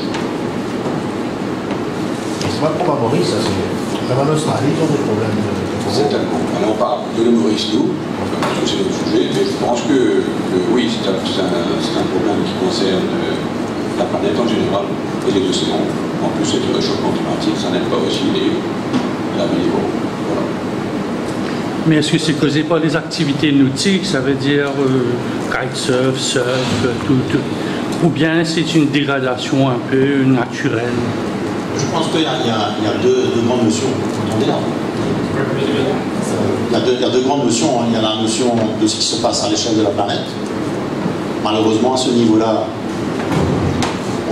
C'est pas pour Maurice, ça c'est vraiment l'Australie qui a des problèmes de certainement. Alors on parle de Maurice, nous, parce que c'est notre sujet, mais je pense que oui, c'est un problème qui concerne la planète en général et les océans. En plus, avec le réchauffement climatique, ça n'aide pas aussi la vie des gros. Voilà. Mais est-ce que c'est causé par les activités nautiques, ça veut dire kitesurf, surf, tout, ou bien c'est une dégradation un peu naturelle? Je pense qu'il y a deux grandes notions. Vous entendez là? Il y a deux grandes notions. Il y a la notion de ce qui se passe à l'échelle de la planète. Malheureusement, à ce niveau-là,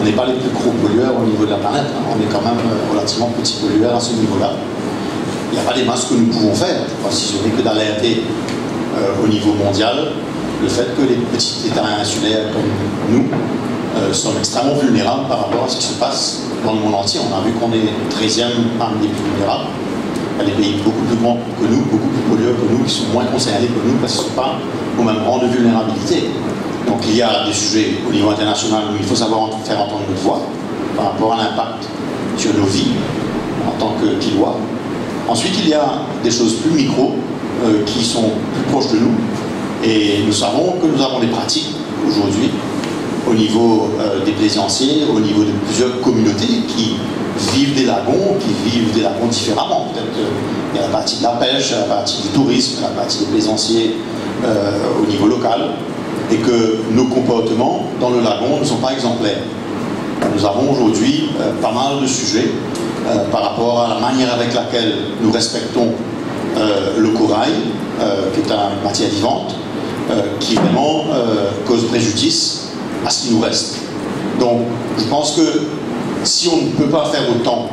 on n'est pas les plus gros pollueurs au niveau de la planète. On est quand même relativement petits pollueurs à ce niveau-là. Il n'y a pas des masses que nous pouvons faire, si ce n'est que d'alerter au niveau mondial le fait que les petits États insulaires comme nous sont extrêmement vulnérables par rapport à ce qui se passe dans le monde entier. On a vu qu'on est 13e parmi les plus vulnérables. Il y a des pays beaucoup plus grands que nous, beaucoup plus pollueurs que nous, qui sont moins concernés que nous parce qu'ils ne sont pas au même rang de vulnérabilité. Donc il y a des sujets au niveau international où il faut savoir faire entendre notre voix par rapport à l'impact sur nos vies en tant que Kilois. Ensuite, il y a des choses plus micro qui sont plus proches de nous. Et nous savons que nous avons des pratiques aujourd'hui au niveau des plaisanciers, au niveau de plusieurs communautés qui vivent des lagons différemment. Peut-être il y a la partie de la pêche, la partie du tourisme, la partie des plaisanciers au niveau local, et que nos comportements dans le lagon ne sont pas exemplaires. Nous avons aujourd'hui pas mal de sujets par rapport à la manière avec laquelle nous respectons le corail, qui est une matière vivante, qui vraiment cause préjudice à ce qui nous reste. Donc, je pense que si on ne peut pas faire autant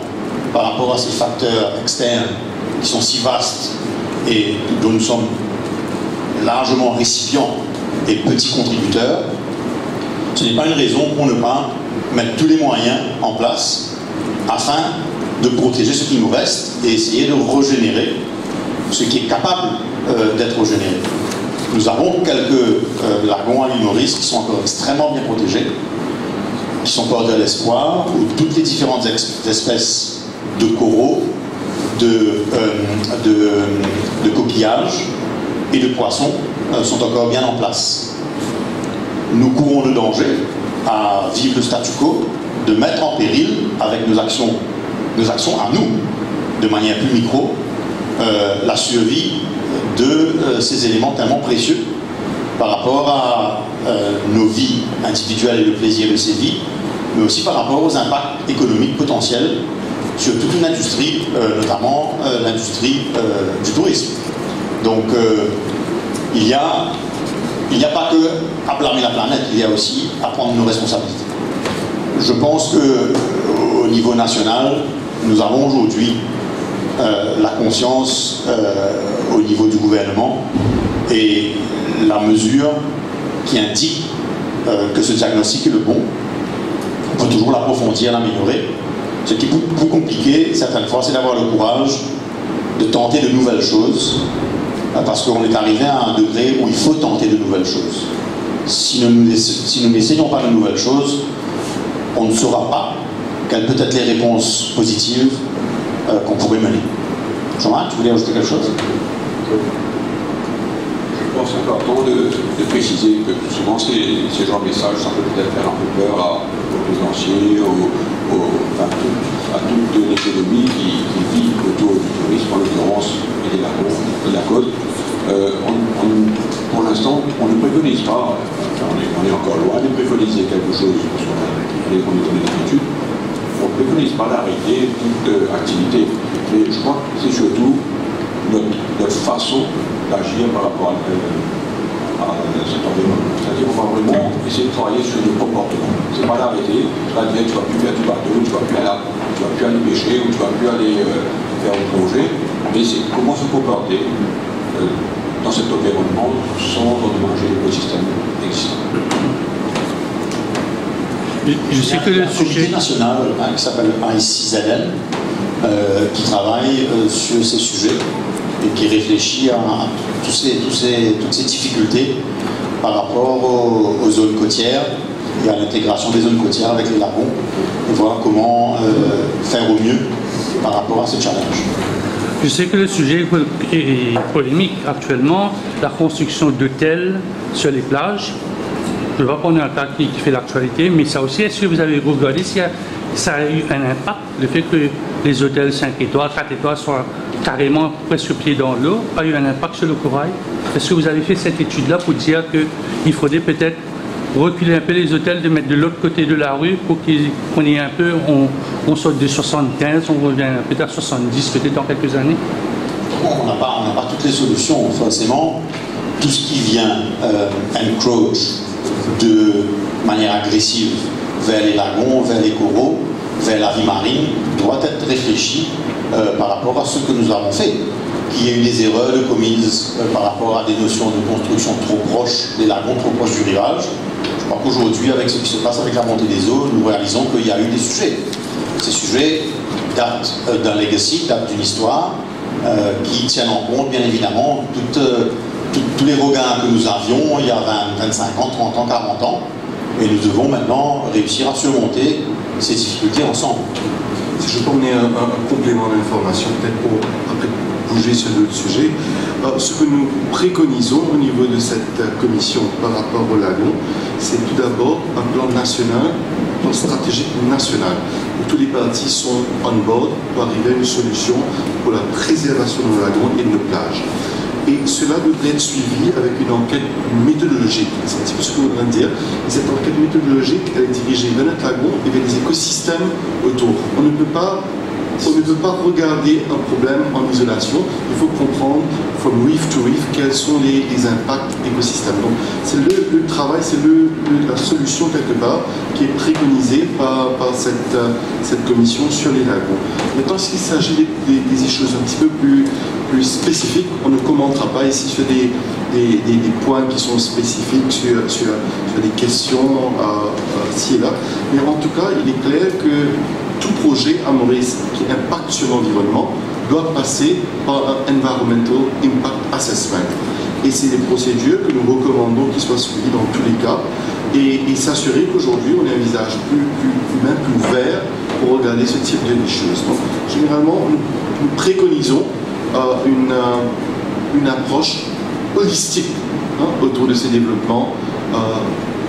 par rapport à ces facteurs externes qui sont si vastes et dont nous sommes largement récipients et petits contributeurs, ce n'est pas une raison pour ne pas mettre tous les moyens en place afin de protéger ce qui nous reste et essayer de régénérer ce qui est capable d'être régénéré. Nous avons quelques lagons à l'île Maurice qui sont encore extrêmement bien protégés, qui sont porteurs de l'espoir, où toutes les différentes espèces de coraux, de coquillages et de poissons sont encore bien en place. Nous courons le danger à vivre le statu quo, de mettre en péril avec nos actions à nous, de manière plus micro, la survie de ces éléments tellement précieux par rapport à nos vies individuelles et le plaisir de ces vies, mais aussi par rapport aux impacts économiques potentiels sur toute une industrie, notamment l'industrie du tourisme. Donc il n'y a pas que à blâmer la planète, il y a aussi à prendre nos responsabilités. Je pense qu'au niveau national, nous avons aujourd'hui la confiance au niveau du gouvernement et la mesure qui indique que ce diagnostic est le bon. On peut toujours l'approfondir, l'améliorer. Ce qui est plus compliqué, certaines fois, c'est d'avoir le courage de tenter de nouvelles choses, parce qu'on est arrivé à un degré où il faut tenter de nouvelles choses. Si nous n'essayons pas de nouvelles choses, on ne saura pas quelles peuvent être les réponses positives qu'on pourrait mener. Jean-Marc, tu voulais ajouter quelque chose? Je pense important de préciser que souvent ces genres de messages, ça peut peut-être faire un peu peur aux plaisanciers, à toute l'économie qui vit autour du tourisme, en l'occurrence, et des lagons, de la côte. Pour l'instant, on ne préconise pas, on est encore loin de préconiser quelque chose, parce qu'on est dans les études, on ne préconise pas d'arrêter toute activité. Mais je crois que c'est surtout notre façon d'agir par rapport à cet environnement. C'est-à-dire qu'on va vraiment essayer de travailler sur le comportement. C'est pas d'arrêter, tu vas dire tu ne vas plus faire du bateau, tu ne vas plus aller pêcher ou tu ne vas plus aller faire une plongée, mais c'est comment se comporter dans cet environnement sans endommager l'écosystème existant. Je sais que le comité national qui s'appelle ICZL qui travaille sur ces sujets et qui réfléchit à toutes ces difficultés par rapport aux zones côtières et à l'intégration des zones côtières avec les lagons et voir comment faire au mieux par rapport à ce challenge. Je sais que le sujet est polémique actuellement, la construction d'hôtels sur les plages. Je ne vais pas prendre un cas qui fait l'actualité, mais ça aussi, est-ce que vous avez regardé si ça a eu un impact, le fait que les hôtels 5 étoiles, 4 étoiles soient carrément presque pieds dans l'eau, a eu un impact sur le corail? Est-ce que vous avez fait cette étude-là pour dire qu'il faudrait peut-être reculer un peu les hôtels, de mettre de l'autre côté de la rue pour qu'on ait un peu, on saute de 75, on revient peut-être à 70, peut-être dans quelques années? On n'a pas toutes les solutions, forcément. Tout ce qui vient encroach de manière agressive vers les lagons, vers les coraux, vers la vie marine, doit être réfléchi par rapport à ce que nous avons fait. Qu'il y ait eu des erreurs commises par rapport à des notions de construction trop proches des lagons, trop proches du rivage. Je crois qu'aujourd'hui, avec ce qui se passe avec la montée des eaux, nous réalisons qu'il y a eu des sujets. Ces sujets datent d'un legacy, datent d'une histoire qui tiennent en compte, bien évidemment, tous les regains que nous avions il y a 20, 25 ans, 30 ans, 40 ans. Et nous devons maintenant réussir à surmonter ces difficultés ensemble. Si je peux emmener un complément d'information, peut-être pour après bouger sur d'autres sujets, ce que nous préconisons au niveau de cette commission par rapport au lagon, c'est tout d'abord un plan national, un plan stratégique national, où tous les partis sont on board pour arriver à une solution pour la préservation de nos lagons et de nos plages. Et cela devrait être suivi avec une enquête méthodologique. C'est un petit peu ce que vous venez de dire. Et cette enquête méthodologique, elle est dirigée vers notre lagon et vers les écosystèmes autour. On ne peut pas regarder un problème en isolation. Il faut comprendre, from reef to reef, quels sont les impacts écosystèmes. Donc, c'est le travail, c'est la solution quelque part qui est préconisée par cette commission sur les lagons. Maintenant, s'il s'agit des choses un petit peu plus spécifiques, on ne commentera pas ici sur des points qui sont spécifiques, sur des questions ci et là. Mais en tout cas, il est clair que tout projet à Maurice qui impacte sur l'environnement doit passer par un Environmental Impact Assessment. Et c'est des procédures que nous recommandons qu'ils soient suivies dans tous les cas et s'assurer qu'aujourd'hui on ait un visage plus humain, plus ouvert pour regarder ce type de choses. Donc, généralement, nous préconisons une approche holistique autour de ces développements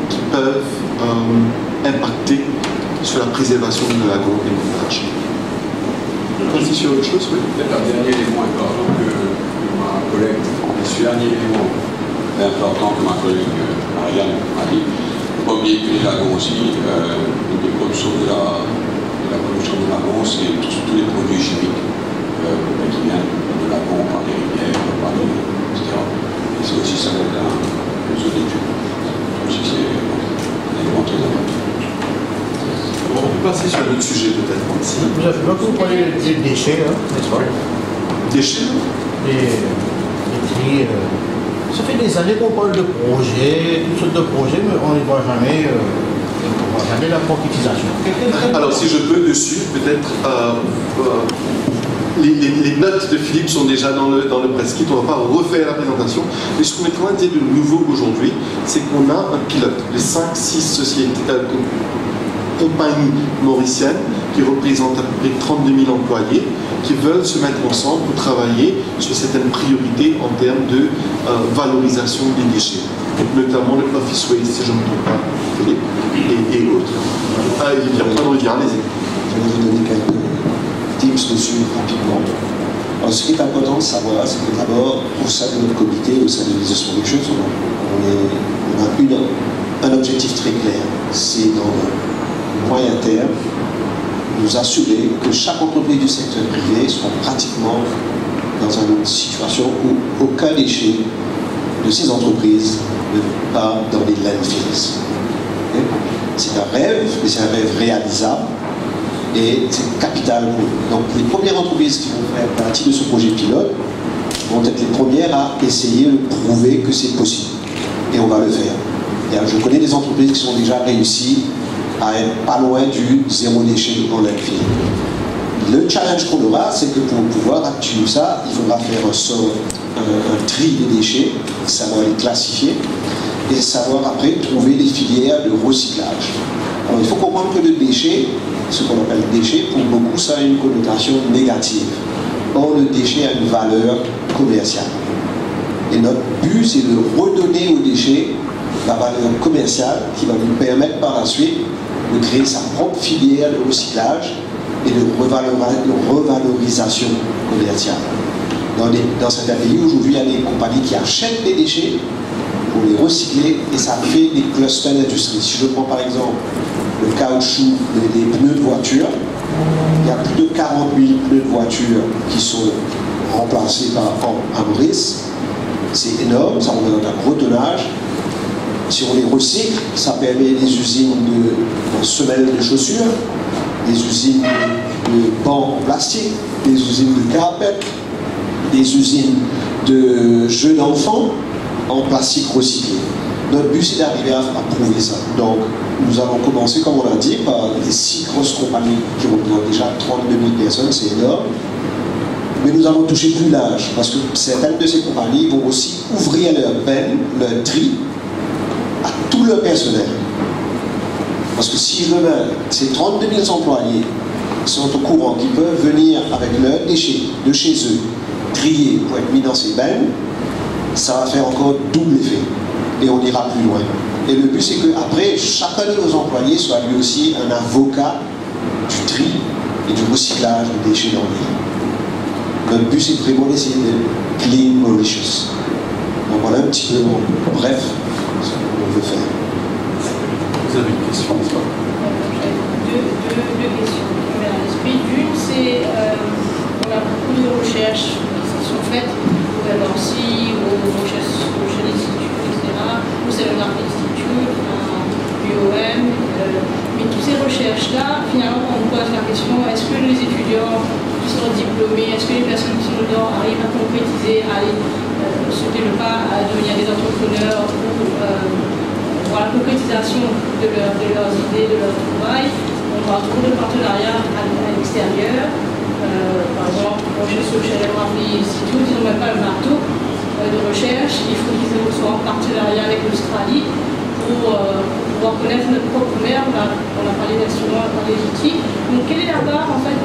qui peuvent impacter sur la préservation de nos lagons et de nos plages. Vas-y sur autre chose, oui. Peut-être un dernier élément important que ma collègue, ce dernier élément important que ma collègue Marianne a dit. Il ne faut pas oublier que les lagons aussi, une des productions de la production de lagons, c'est tous les produits chimiques qui viennent de lagons par les rivières, par les, etc. Et c'est aussi ça dans les zones d'études. Donc c'est un élément très important. On peut passer sur un d'autres sujets peut-être aussi. Vous avez pas vous parlez des déchets, hein, n'est-ce pas? Déchets? Les tri. Ça fait des années qu'on parle de projets, toutes sortes de projets, mais on ne voit jamais la concrétisation. Alors si je peux dessus, peut-être les notes de Philippe sont déjà dans le press kit, on ne va pas refaire la présentation. Mais ce qu'on est en train de dire de nouveau aujourd'hui, c'est qu'on a un pilote, les 5-6 sociétés, compagnies mauriciennes qui représentent à peu près 32 000 employés qui veulent se mettre ensemble pour travailler sur certaines priorités en termes de valorisation des déchets, notamment le office waste, si je ne me trompe pas, Philippe, et autres. Il vient, allez-y. Je vais vous donner quelques tips dessus rapidement. Alors, ce qui est important de savoir, c'est que d'abord, au sein de notre comité, au sein de Business Solutions, on a un objectif très clair. C'est dans le moyen terme, nous assurer que chaque entreprise du secteur privé soit pratiquement dans une situation où aucun déchet de ces entreprises ne part dans les landfills. C'est un rêve, mais c'est un rêve réalisable et c'est capital pour nous. Donc les premières entreprises qui vont faire partie de ce projet pilote vont être les premières à essayer de prouver que c'est possible. Et on va le faire. Et je connais des entreprises qui sont déjà réussies à être pas loin du zéro déchet en landfill. Le challenge qu'on aura, c'est que pour pouvoir activer ça, il faudra faire un tri des déchets, savoir les classifier et savoir après trouver des filières de recyclage. Alors il faut comprendre que le déchet, ce qu'on appelle déchet, pour beaucoup ça a une connotation négative. Or le déchet a une valeur commerciale. Et notre but, c'est de redonner au déchet la valeur commerciale qui va nous permettre par la suite de créer sa propre filière de recyclage et de revalorisation commerciale. Dans certains pays, aujourd'hui, il y a des compagnies qui achètent des déchets pour les recycler et ça fait des clusters d'industrie. Si je prends par exemple le caoutchouc des pneus de voiture, il y a plus de 40 000 pneus de voiture qui sont remplacés par à Maurice. C'est énorme, ça représente un gros tonnage. Si on les recycle, ça permet des usines de semelles de chaussures, des usines de bancs en plastique, des usines de carpet, des usines de jeux d'enfants en plastique recyclé. Notre but, c'est d'arriver à prouver ça. Donc, nous allons commencer, comme on l'a dit, par les 6 grosses compagnies qui représentent déjà 32 000 personnes, c'est énorme. Mais nous allons toucher plus large, parce que certaines de ces compagnies vont aussi ouvrir leur benne, leur tri, à tout leur personnel. Parce que si je mets ces 32 000 employés qui sont au courant, qui peuvent venir avec leurs déchets de chez eux, triés pour être mis dans ces bennes, ça va faire encore double effet. Et on ira plus loin. Et le but, c'est qu'après, chacun de nos employés soit lui aussi un avocat du tri et du recyclage des déchets dans l'île. Notre but, c'est vraiment d'essayer de clean Mauritius. Donc voilà un petit peu, bref, ce qu'on veut faire. Vous avez une question, n'est-ce pas? Deux questions qui me viennent à l'esprit. D'une, c'est on a beaucoup de recherches qui sont faites au Nancy, aux recherches de l'Institut, etc., au Cellular Institute, l'UOM. Mais toutes ces recherches-là, finalement, on nous pose la question, est-ce que les étudiants qui sont diplômés, est-ce que les personnes qui sont dedans arrivent à concrétiser, à aller sauter le pas, à devenir des entrepreneurs pour la concrétisation de leurs idées, de leur travail. On va trouver de partenariats à l'extérieur. Par exemple, chez Social Institute, ils n'ont même pas le marteau de recherche. Il faut qu'ils soient en partenariat avec l'Australie pour pouvoir connaître notre propre mer. On a parlé d'instruments, on a parlé d'outils. Donc, quelle est la part en fait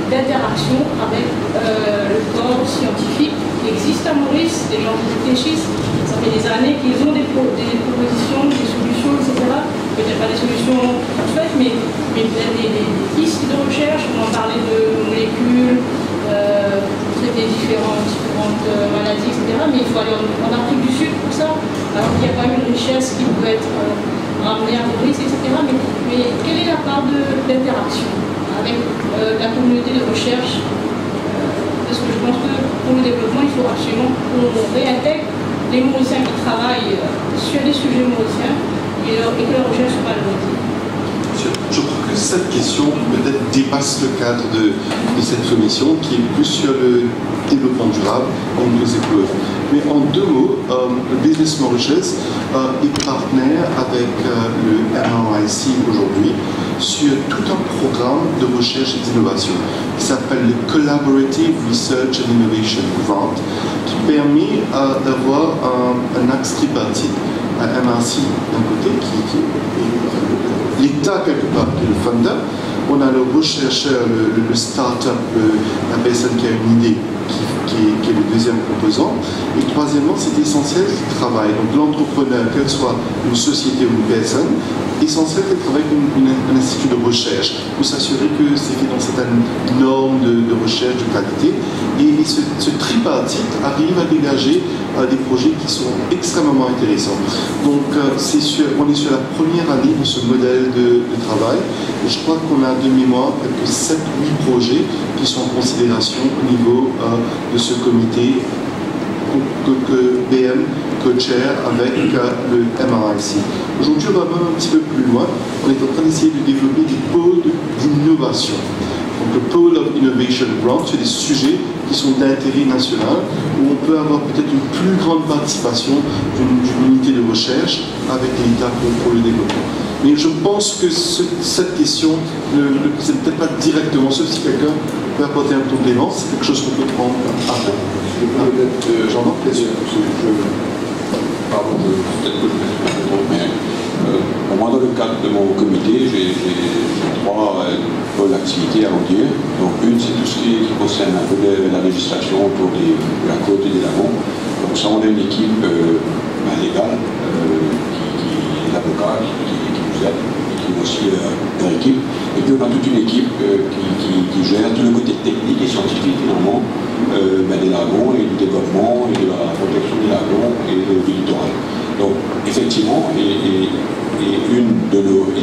d'interaction avec le corps scientifique qui existe à Maurice, des gens qui réfléchissent? Ça fait des années qu'ils ont des propositions, des solutions, etc. Peut-être pas des solutions toutes faites, mais peut-être des pistes de recherche. On en parlait de molécules, traiter différentes maladies, etc. Mais il faut aller en Afrique du Sud pour ça. Alors qu'il y a quand même une richesse qui peut être ramenée à Maurice, etc. Mais quelle est la part d'interaction avec la communauté de recherche? Parce que je pense que pour le développement, il faut absolument qu'on réintègre les Mauriciens qui travaillent sur des sujets mauriciens et que leur recherche soit valorisée. je crois que cette question peut-être dépasse le cadre de cette commission qui est plus sur le développement durable inclusive. Mais en deux mots, le Business Mauritius est partenaire avec le MRIC aujourd'hui sur tout un programme de recherche et d'innovation qui s'appelle le Collaborative Research and Innovation Grant, qui permet d'avoir un axe tripartite. Un MRC d'un côté, qui est l'État quelque part, qui est le funder. On a le rechercheur, le start-up, la personne qui a une idée, qui est le deuxième composant. Et troisièmement, c'est essentiel qu'il travaille. Donc l'entrepreneur, qu'elle soit une société ou une personne, essentiel qu'elle travaille avec un institut de recherche pour s'assurer que c'est fait dans certaines normes de recherche de qualité. Et ce tripartite arrive à dégager des projets qui sont extrêmement intéressants. Donc on est sur la première année de ce modèle de travail. Et je crois qu'on a de mémoire quelques 7-8 projets qui sont en considération au niveau de ce comité que BM co-chair avec le MRIC. Aujourd'hui, on va même un petit peu plus loin. On est en train d'essayer de développer des pôles d'innovation. Donc le Pole of Innovation Grant, c'est des sujets qui sont d'intérêt national, où on peut avoir peut-être une plus grande participation d'une unité de recherche avec l'État pour le développement. Mais je pense que cette question ne c'est peut-être pas directement, sauf si quelqu'un peut apporter un complément, c'est quelque chose qu'on peut prendre après. Jean-Marc, plaisir. Pardon, peut-être que je me suis pas trop, mais moi, dans le cadre de mon comité, j'ai 3 pôles d'activité à vous dire. Donc, une, c'est tout ce qui concerne un peu la législation autour de la côte et des lagons. Donc, ça, on a une équipe légale, qui est l'avocat, qui nous aide, et qui est aussi leur équipe. Et puis, on a toute une équipe qui gère tout le côté technique et scientifique, finalement, des lagons et du développement et de la protection des lagons et du littoral. Donc, effectivement,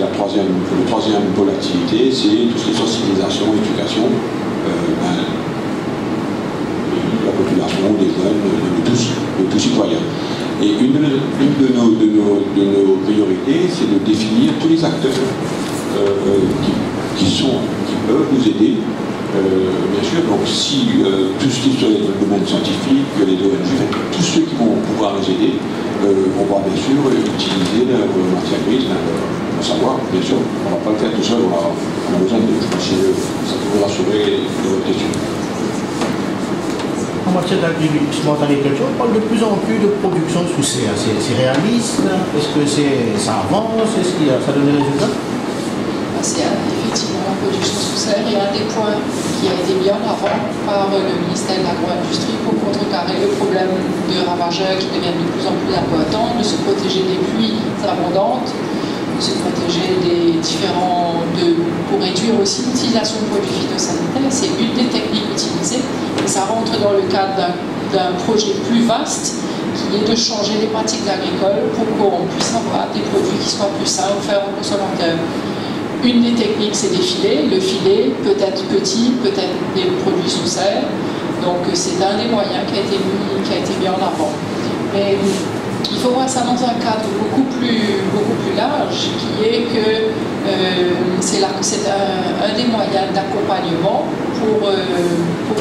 la troisième pôle d'activité, c'est tout ce qui est sensibilisation, éducation, la population, des jeunes, de tous citoyens. Et une de nos priorités, c'est de définir tous les acteurs qui peuvent nous aider. Bien sûr, donc si tout ce qui est dans le domaine scientifique, les ONG, tous ceux qui vont pouvoir nous aider, on va bien sûr utiliser leur matière grise pour savoir, bien sûr, on ne va pas le faire tout seul, on a besoin de. Je pense que ça peut vous rassurer de votre question. En matière d'agriculture, on parle de plus en plus de production sous serre. C'est réaliste? Est-ce que ça avance? Est-ce que ça donne des résultats? C'est effectivement la production sous serre et un des points qui a été mis en avant par le ministère de l'Agro-Industrie pour contrecarrer le problème de ravageurs qui deviennent de plus en plus importants, de se protéger des pluies abondantes, de se protéger des pour réduire aussi l'utilisation de produits phytosanitaires. C'est une des techniques utilisées et ça rentre dans le cadre d'un projet plus vaste qui est de changer les pratiques agricoles pour qu'on puisse avoir des produits qui soient plus sains offerts aux consommateurs. Une des techniques, c'est des filets. Le filet peut être petit, peut être des produits sous serre. Donc, c'est un des moyens qui a été mis en avant. Mais il faut voir ça dans un cadre beaucoup plus large, qui est que c'est un des moyens d'accompagnement pour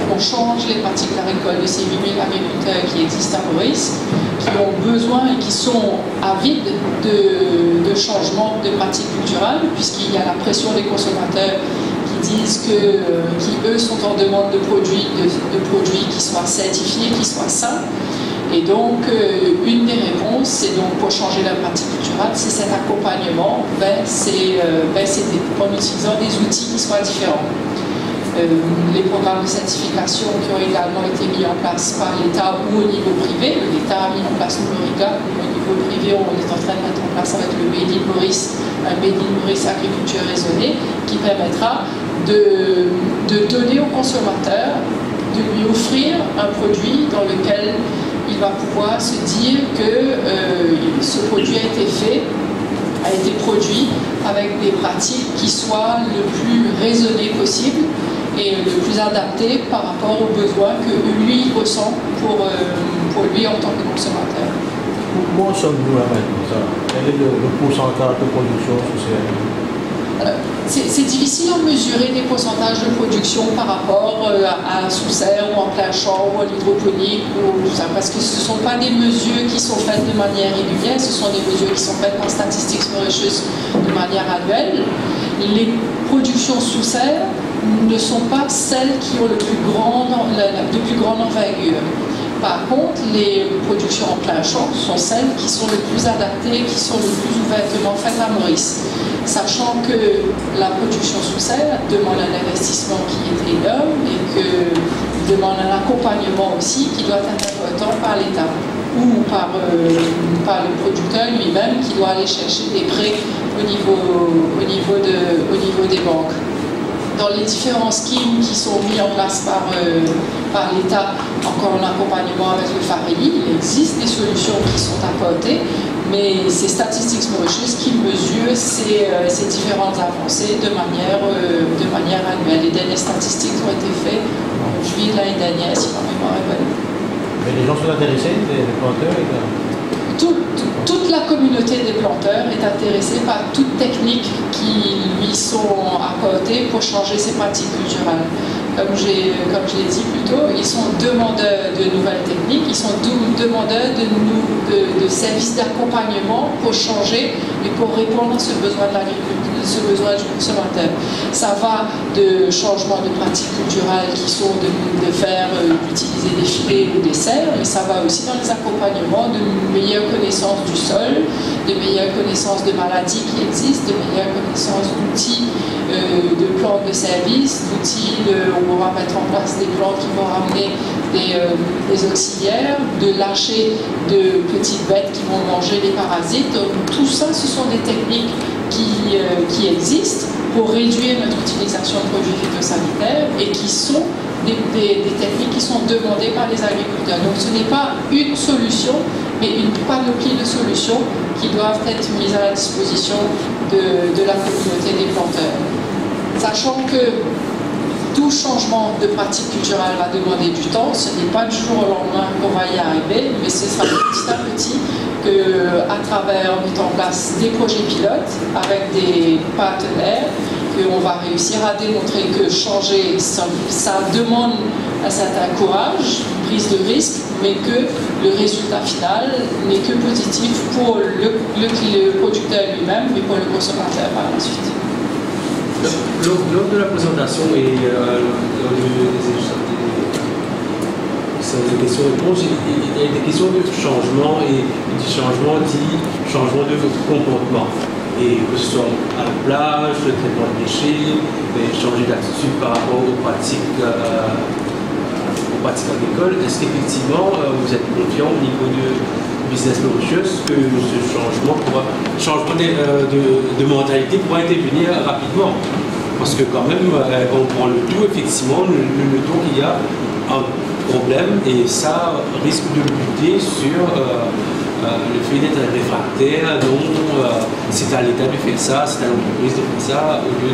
qu'on change les pratiques agricoles de ces 8 000 agriculteurs qui existent à Maurice, qui ont besoin et qui sont avides de changement de pratiques culturelles, puisqu'il y a la pression des consommateurs qui disent qui eux sont en demande de produits qui soient certifiés, qui soient sains. Et donc, une des réponses, c'est donc pour changer la pratique culturelle, c'est cet accompagnement en utilisant des outils qui soient différents. Les programmes de certification qui ont également été mis en place par l'État ou au niveau privé. L'État a mis en place l'Ouriga. Au niveau privé, on est en train de mettre en place avec le Made in Maurice, un Made in Maurice agriculture raisonnée qui permettra de donner au consommateur, de lui offrir un produit dans lequel il va pouvoir se dire que ce produit a été produit avec des pratiques qui soient le plus raisonnées possible et le plus adapté par rapport aux besoins que lui ressent pour lui en tant que consommateur. Où en sommes-nous là maintenant? Quel est le pourcentage de production sous serre? c'est difficile à mesurer des pourcentages de production par rapport à sous serre ou en plein champ ou à l'hydroponique ou tout ça, parce que ce ne sont pas des mesures qui sont faites de manière régulière, ce sont des mesures qui sont faites par Statistics Mauritius de manière annuelle. Les productions sous serre ne sont pas celles qui ont de plus grande envergure. Par contre, les productions en plein champ sont celles qui sont les plus adaptées, qui sont les plus ouvertement faites à Maurice. Sachant que la production sous serre demande un investissement qui est énorme et que demande un accompagnement aussi qui doit être important par l'État ou par le producteur lui-même qui doit aller chercher des prêts au niveau des banques. Dans les différents schemes qui sont mis en place par l'État, encore en accompagnement avec le FAREI, il existe des solutions qui sont apportées, mais c'est Statistics Mauritius qui mesure ces différentes avancées de manière annuelle. Les dernières statistiques ont été faites en juillet de l'année dernière, si ma mémoire est bonne. Mais les gens sont intéressés, les planteurs toute la communauté des planteurs est intéressée par toute technique qui lui sont apportées pour changer ses pratiques culturelles. Comme je l'ai dit plus tôt, ils sont demandeurs de nouvelles techniques, ils sont demandeurs de services d'accompagnement pour changer et pour répondre à ce besoin de l'agriculture, ce besoin du consommateur. Ça va de changements de pratiques culturelles qui sont d'utiliser des filets ou des serres, mais ça va aussi dans les accompagnements de meilleure connaissance du sol, de meilleure connaissance de maladies qui existent, de meilleure connaissance d'outils de plantes de service, d'outils où on va mettre en place des plantes qui vont ramener des auxiliaires, de lâcher de petites bêtes qui vont manger des parasites. Donc, tout ça, ce sont des techniques qui existent pour réduire notre utilisation de produits phytosanitaires et qui sont des techniques qui sont demandées par les agriculteurs. Donc ce n'est pas une solution, mais une panoplie de solutions qui doivent être mises à la disposition de la communauté des planteurs. Sachant que tout changement de pratique culturelle va demander du temps, ce n'est pas du jour au lendemain qu'on va y arriver, mais ce sera petit à petit qu'à travers, en mettant en place des projets pilotes avec des partenaires, qu'on va réussir à démontrer que changer, ça demande un certain courage, prise de risque, mais que le résultat final n'est que positif pour le producteur lui-même, mais pour le consommateur par la suite. Lors de la présentation et lors des questions-réponses, il y a des questions de changement et du changement de comportement. Et que ce soit à la plage, le traitement de déchets, changer d'attitude par rapport aux pratiques agricoles. Est-ce qu'effectivement vous êtes confiant au niveau de Business Mauritius que ce changement de mentalité pourra intervenir rapidement? Parce que quand même, on prend le tout, effectivement, le temps qu'il y a un problème et ça risque de buter sur le fait d'être réfractaire, donc c'est à l'État de faire ça, c'est à l'entreprise de faire ça, au lieu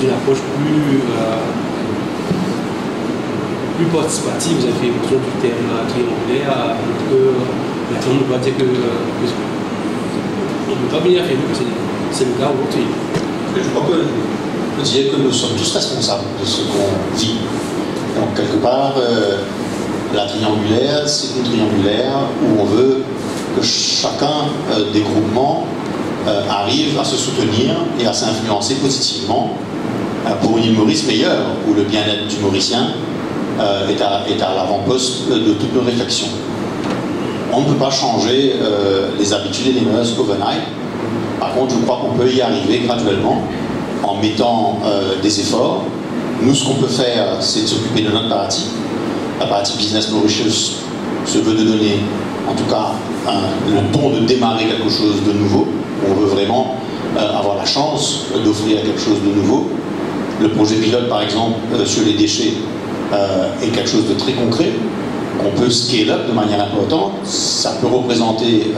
d'une approche plus participative. Vous avez fait mention du terme triangulaire, maintenant on doit dire que on ne peut pas venir faire mieux que c'est le cas aujourd'hui. Je crois que on peut dire que nous sommes tous responsables de ce qu'on vit. Donc quelque part, la triangulaire, c'est une triangulaire où on veut que chacun des groupements arrive à se soutenir et à s'influencer positivement pour une île Maurice meilleure, où le bien-être du Mauricien est à l'avant-poste de toutes nos réflexions. On ne peut pas changer les habitudes et les mœurs overnight. Par contre, je crois qu'on peut y arriver graduellement en mettant des efforts. Nous, ce qu'on peut faire, c'est de s'occuper de notre partie. La partie Business Mauritius se veut de donner, en tout cas, le ton de démarrer quelque chose de nouveau. On veut vraiment avoir la chance d'offrir quelque chose de nouveau. Le projet pilote, par exemple, sur les déchets, est quelque chose de très concret, qu'on peut scale up de manière importante. Ça peut représenter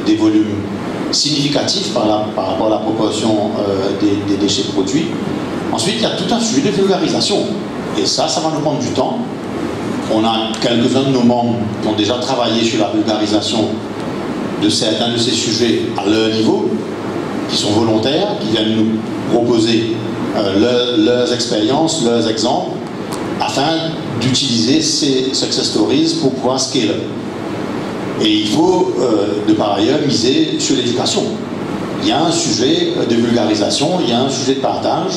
des volumes significatifs par rapport à la proportion des déchets produits. Ensuite, il y a tout un sujet de vulgarisation. Et ça va nous prendre du temps. On a quelques-uns de nos membres qui ont déjà travaillé sur la vulgarisation de certains de ces sujets à leur niveau, qui sont volontaires, qui viennent proposer leurs expériences, leurs exemples, afin d'utiliser ces success stories pour pouvoir scaler. Et il faut, de par ailleurs, miser sur l'éducation. Il y a un sujet de vulgarisation, il y a un sujet de partage.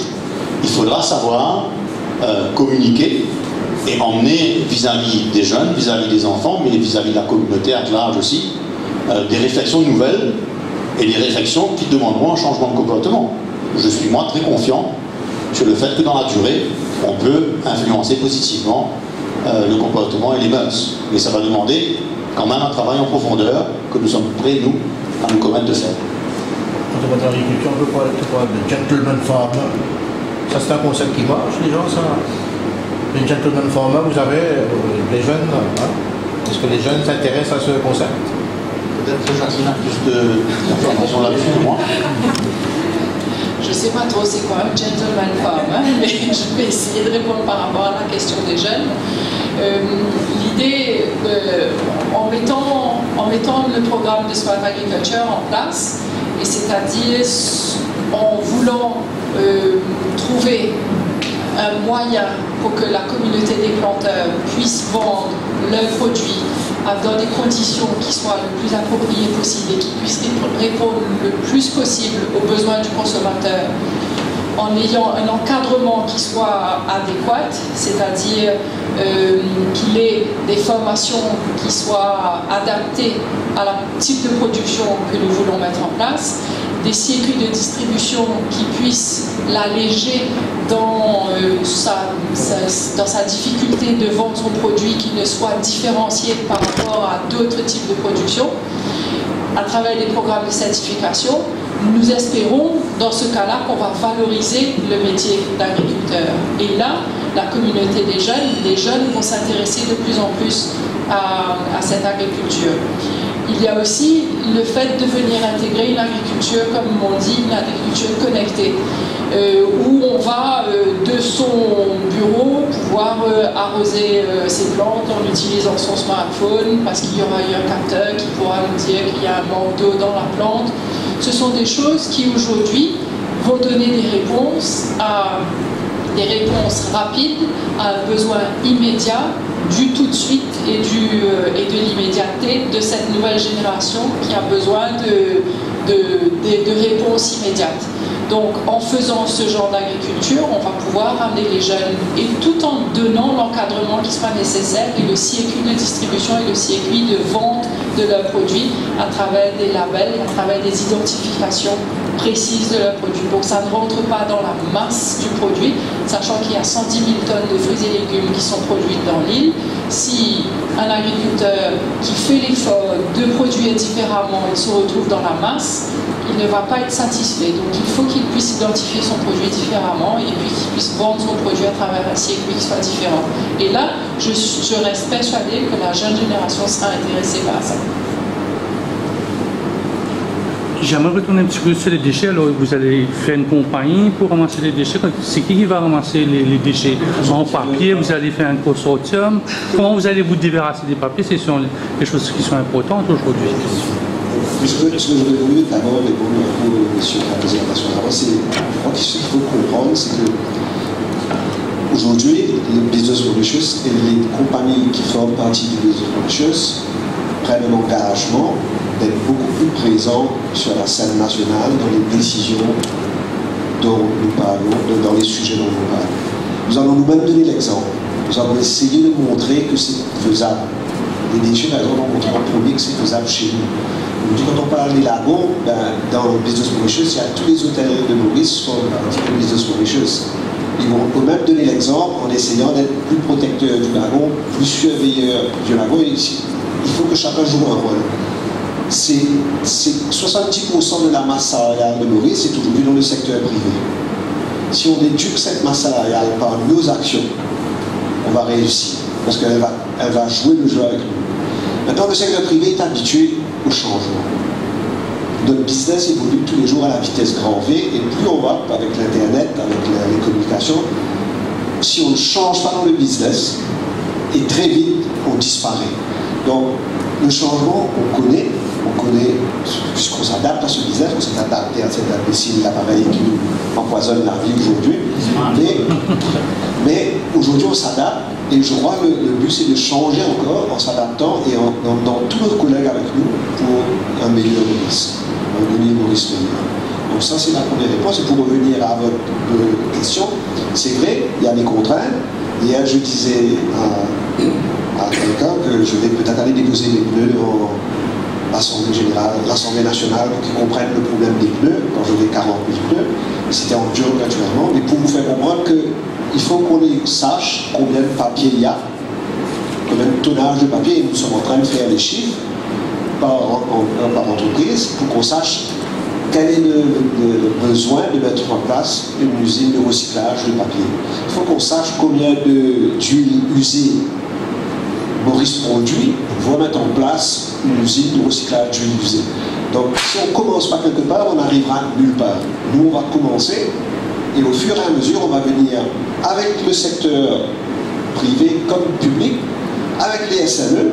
Il faudra savoir communiquer et emmener vis-à-vis des jeunes, vis-à-vis des enfants, mais vis-à-vis de la communauté à large aussi, des réflexions nouvelles et des réflexions qui demanderont un changement de comportement. Je suis, moi, très confiant sur le fait que dans la durée, on peut influencer positivement le comportement et les mœurs. Mais ça va demander quand même un travail en profondeur que nous sommes prêts, nous, à nous commettre de faire. Quand on va dans l'agriculture, on peut parler de gentleman farmer. Ça, c'est un concept qui marche, les gens, ça. Les gentleman farmer, vous avez les jeunes, hein? Est-ce que les jeunes s'intéressent à ce concept? Peut-être que Jacqueline a plus d'informations là-dessus que moi. Je ne sais pas trop c'est quoi un gentleman farmer, mais je vais essayer de répondre par rapport à la question des jeunes. L'idée, en mettant le programme de Smart Agriculture en place, et c'est-à-dire en voulant trouver un moyen pour que la communauté des planteurs puisse vendre leurs produits dans des conditions qui soient le plus appropriées possible et qui puissent répondre le plus possible aux besoins du consommateur, en ayant un encadrement qui soit adéquat, c'est-à-dire qu'il ait des formations qui soient adaptées à la type de production que nous voulons mettre en place, des circuits de distribution qui puissent l'alléger dans sa difficulté de vendre son produit, qui ne soit différencié par rapport à d'autres types de production, à travers des programmes de certification. Nous espérons, dans ce cas-là, qu'on va valoriser le métier d'agriculteur. Et là, la communauté des jeunes vont s'intéresser de plus en plus à cette agriculture. Il y a aussi le fait de venir intégrer une agriculture, comme on dit, une agriculture connectée, où on va de son bureau pouvoir arroser ses plantes en utilisant son smartphone, parce qu'il y aura un capteur qui pourra nous dire qu'il y a un manque d'eau dans la plante. Ce sont des choses qui aujourd'hui vont donner des réponses rapides à un besoin immédiat du tout de suite et de l'immédiateté de cette nouvelle génération qui a besoin de réponses immédiates. Donc en faisant ce genre d'agriculture, on va pouvoir amener les jeunes, et tout en donnant l'encadrement qui sera nécessaire et le circuit de distribution et le circuit de vente de leurs produits à travers des labels, à travers des identifications précises de leurs produits. Donc ça ne rentre pas dans la masse du produit, sachant qu'il y a 110 000 tonnes de fruits et légumes qui sont produites dans l'île. Si un agriculteur qui fait l'effort de produire différemment et se retrouve dans la masse, il ne va pas être satisfait. Donc il faut qu'il puisse identifier son produit différemment et puis qu'il puisse vendre son produit à travers un circuit qui soit différent. Et là, je reste persuadée que la jeune génération sera intéressée par ça. J'aimerais retourner un petit peu sur les déchets. Alors, vous allez faire une compagnie pour ramasser les déchets. C'est qui va ramasser les déchets? En papier, vous allez faire un consortium. Comment vous allez vous débarrasser des papiers? Ce sont les choses qui sont importantes aujourd'hui. Ce que je voulais d'abord répondre sur la présentation d'avant, c'est ce qu'il faut comprendre, c'est que aujourd'hui, le Business Mauritius et les compagnies qui forment partie du Business Mauritius prennent un engagement d'être beaucoup plus présents sur la scène nationale dans les décisions dont nous parlons, dans les sujets dont nous parlons. Nous allons nous-mêmes donner l'exemple. Nous allons essayer de montrer que c'est faisable. Les déchets, par exemple, ont montré en premier que c'est faisable chez nous. Quand on parle des lagons, dans le Business Mauritius, il y a tous les hôtels de Maurice qui sont un petit peu Business Mauritius. Ils vont eux-mêmes donner l'exemple en essayant d'être plus protecteurs du lagon, plus surveilleurs du lagon. Et il faut que chacun joue un rôle. C'est 70% de la masse salariale de Maurice, c'est aujourd'hui dans le secteur privé. Si on éduque cette masse salariale par nos actions, on va réussir, parce qu'elle va jouer le jeu avec nous. Maintenant, le secteur privé est habitué au changement. Notre business évolue tous les jours à la vitesse grand V, et plus on va avec l'Internet, avec les communications, si on ne change pas dans le business, et très vite, on disparaît. Donc, le changement, on connaît, on connaît, puisqu'on s'adapte à ce business, on s'est adapté à cet imbécile d'appareil qui nous empoisonne la vie aujourd'hui. Mais aujourd'hui, on s'adapte, et je crois que le but, c'est de changer encore en s'adaptant et en emmenant tous nos collègues avec nous pour un meilleur Maurice, meilleur. Donc ça, c'est la première réponse. Et pour revenir à votre question, c'est vrai, il y a des contraintes. Hier, je disais à quelqu'un que je vais peut-être aller déposer les pneus devant l'Assemblée générale, l'Assemblée nationale, pour qu'ils comprennent le problème des pneus, quand j'aurai 40 000 pneus. C'était en joke naturellement, mais pour vous faire comprendre qu'il faut qu'on sache combien de papier il y a, combien de tonnage de papier, et nous sommes en train de faire les chiffres par entreprise, pour qu'on sache quel est le besoin de mettre en place une usine de recyclage de papier. Il faut qu'on sache combien d'huile usée Maurice produit pour mettre en place une usine de recyclage d'huile usée. Donc si on ne commence pas quelque part, on n'arrivera nulle part. Nous, on va commencer et au fur et à mesure, on va venir avec le secteur privé comme public, avec les SME.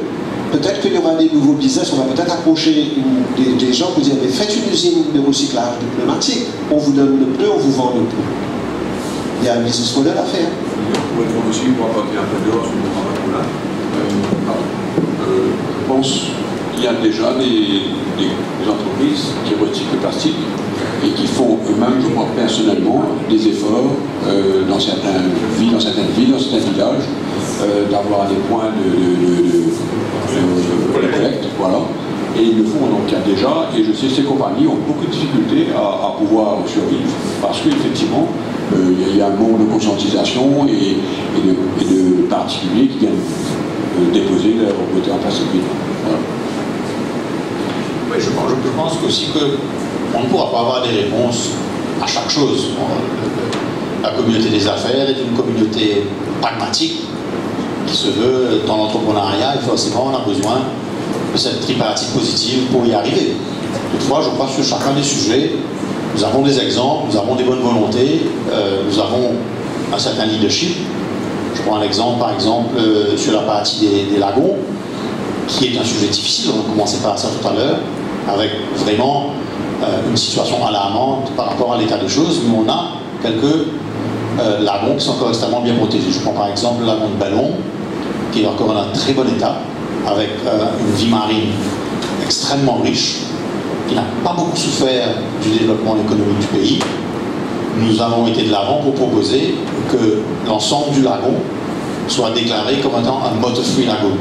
Peut-être qu'il y aura des nouveaux business, on va peut-être approcher des gens pour dire mais faites une usine de recyclage de pneumatique, on vous donne le pneu, on vous vend le pneu. Il y a un business model à faire. Pour être aussi, pour apporter un peu dehors sur le travail là, je pense qu'il y a déjà des entreprises qui recyclent le plastique et qui font eux-mêmes, je crois personnellement, des efforts dans certaines villes, dans certains villages, d'avoir des points de collecte, voilà. Et ils le font donc déjà, et je sais que ces compagnies ont beaucoup de difficultés à pouvoir survivre, parce qu'effectivement, il y a un manque de conscientisation et de particuliers qui viennent déposer leur beauté en plastique. Voilà. Oui, je pense aussi qu'on ne pourra pas avoir des réponses à chaque chose. La communauté des affaires est une communauté pragmatique qui se veut dans l'entrepreneuriat, et forcément on a besoin de cette tripartite positive pour y arriver. Toutefois, je crois que sur chacun des sujets, nous avons des exemples, nous avons des bonnes volontés, nous avons un certain leadership. Je prends un exemple, par exemple, sur la partie des lagons, qui est un sujet difficile, on commençait par ça tout à l'heure, avec vraiment une situation alarmante par rapport à l'état des choses, mais on a quelques lagons qui sont encore extrêmement bien protégés. Je prends par exemple le lagon de Bellon, qui est encore dans un très bon état, avec une vie marine extrêmement riche, qui n'a pas beaucoup souffert du développement économique du pays. Nous avons été de l'avant pour proposer que l'ensemble du lagon soit déclaré comme étant un motor-free lagoon.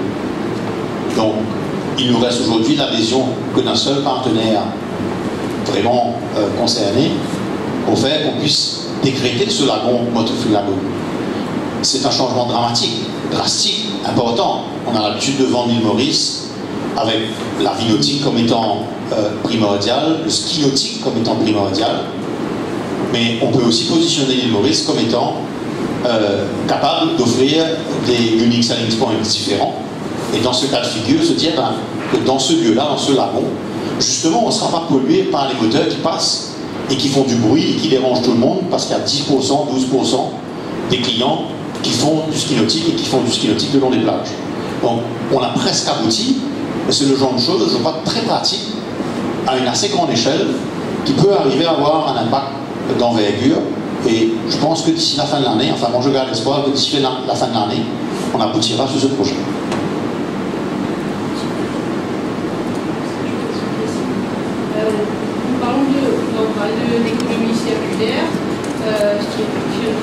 Donc, il nous reste aujourd'hui l'adhésion que d'un seul partenaire vraiment concerné pour faire qu'on puisse décréter ce lagon motor-free lagoon. C'est un changement dramatique, drastique, important. On a l'habitude de vendre l'île Maurice avec la vie nautique comme étant primordiale, le ski nautique comme étant primordial, mais on peut aussi positionner l'île Maurice comme étant capable d'offrir des unique selling points différents, et dans ce cas de figure, se dire que dans ce lieu-là, dans ce lagon, justement, on ne sera pas pollué par les moteurs qui passent et qui font du bruit et qui dérangent tout le monde, parce qu'il y a 10%, 12% des clients qui font du ski nautique et qui font du ski nautique le long des plages. Donc, on a presque abouti, mais c'est le genre de choses, je crois, très pratique, à une assez grande échelle, qui peut arriver à avoir un impact d'envergure. Et je pense que d'ici la fin de l'année, enfin, moi je garde l'espoir que d'ici la fin de l'année, on aboutira sur ce projet. On parle d'économie circulaire, ce qui est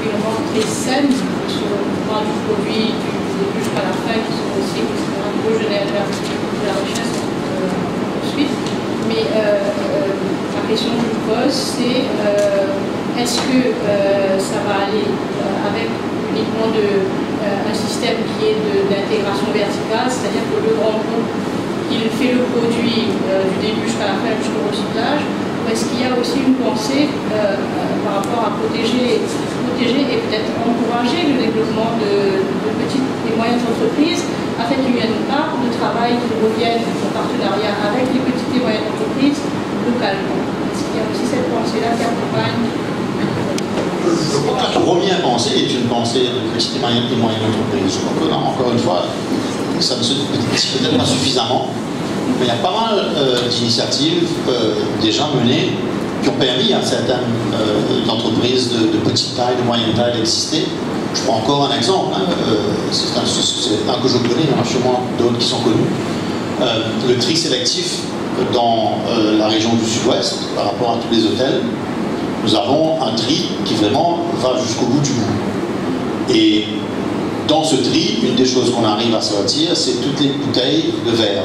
finalement très saine sur le plan du produit, du début jusqu'à la fin, qui sont aussi pour générer de la richesse ensuite. Mais la question que je me pose, c'est est-ce que ça va aller avec uniquement un système qui est d'intégration verticale, c'est-à-dire que le grand groupe, il fait le produit du début jusqu'à la fin jusqu'au recyclage, ou est-ce qu'il y a aussi une pensée par rapport à protéger et peut-être encourager le développement de petites et moyennes entreprises afin qu'il y ait une part de travail qui revienne en partenariat avec les petites et moyennes entreprises localement? Est-ce qu'il y a aussi cette pensée-là qui accompagne? Je crois que la première pensée est une pensée de petites et moyennes entreprises. Je crois que là, encore une fois, ça ne se dit peut-être pas suffisamment. mais il y a pas mal d'initiatives déjà menées qui ont permis à certaines entreprises de petite taille, de moyenne taille d'exister. Je prends encore un exemple, hein, c'est un que je connais, il y en a sûrement d'autres qui sont connus. Le tri sélectif dans la région du Sud-Ouest, par rapport à tous les hôtels, nous avons un tri qui vraiment va jusqu'au bout du bout. Et dans ce tri, une des choses qu'on arrive à sortir, c'est toutes les bouteilles de verre.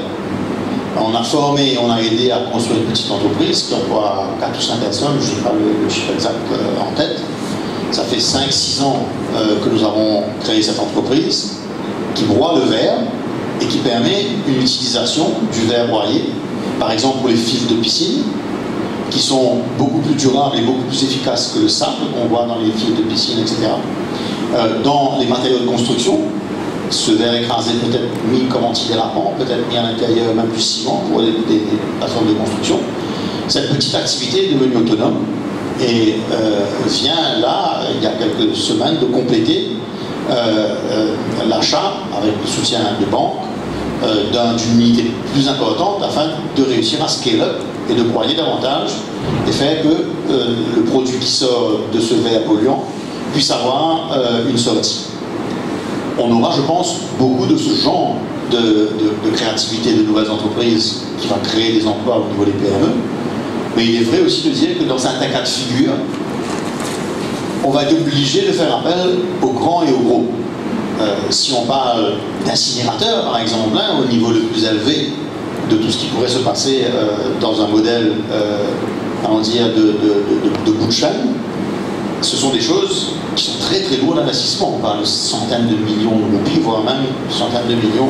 On a formé, on a aidé à construire une petite entreprise qui emploie 4 ou 5 personnes, je n'ai pas le chiffre exact en tête. Ça fait 5-6 ans que nous avons créé cette entreprise qui broie le verre et qui permet une utilisation du verre broyé, par exemple pour les fils de piscine, qui sont beaucoup plus durables et beaucoup plus efficaces que le sable qu'on voit dans les fils de piscine, etc. Dans les matériaux de construction, ce verre écrasé peut être mis comme antidérapant, peut-être mis à l'intérieur même du ciment pour des plateformes de construction. Cette petite activité est devenue autonome et vient là, il y a quelques semaines, de compléter l'achat avec le soutien de banques d'une unité plus importante afin de réussir à scale up et de broyer davantage et faire que le produit qui sort de ce verre polluant puisse avoir une sortie. On aura, je pense, beaucoup de ce genre de créativité de nouvelles entreprises qui va créer des emplois au niveau des PME. Mais il est vrai aussi de dire que dans certains cas de figure, on va être obligé de faire appel aux grands et aux gros. Si on parle d'incinérateurs, par exemple, hein, au niveau le plus élevé de tout ce qui pourrait se passer dans un modèle, on dire, de bout de chaîne, ce sont des choses qui sont très très lourdes d'investissement. On parle de centaines de millions de roupies, voire même centaines de millions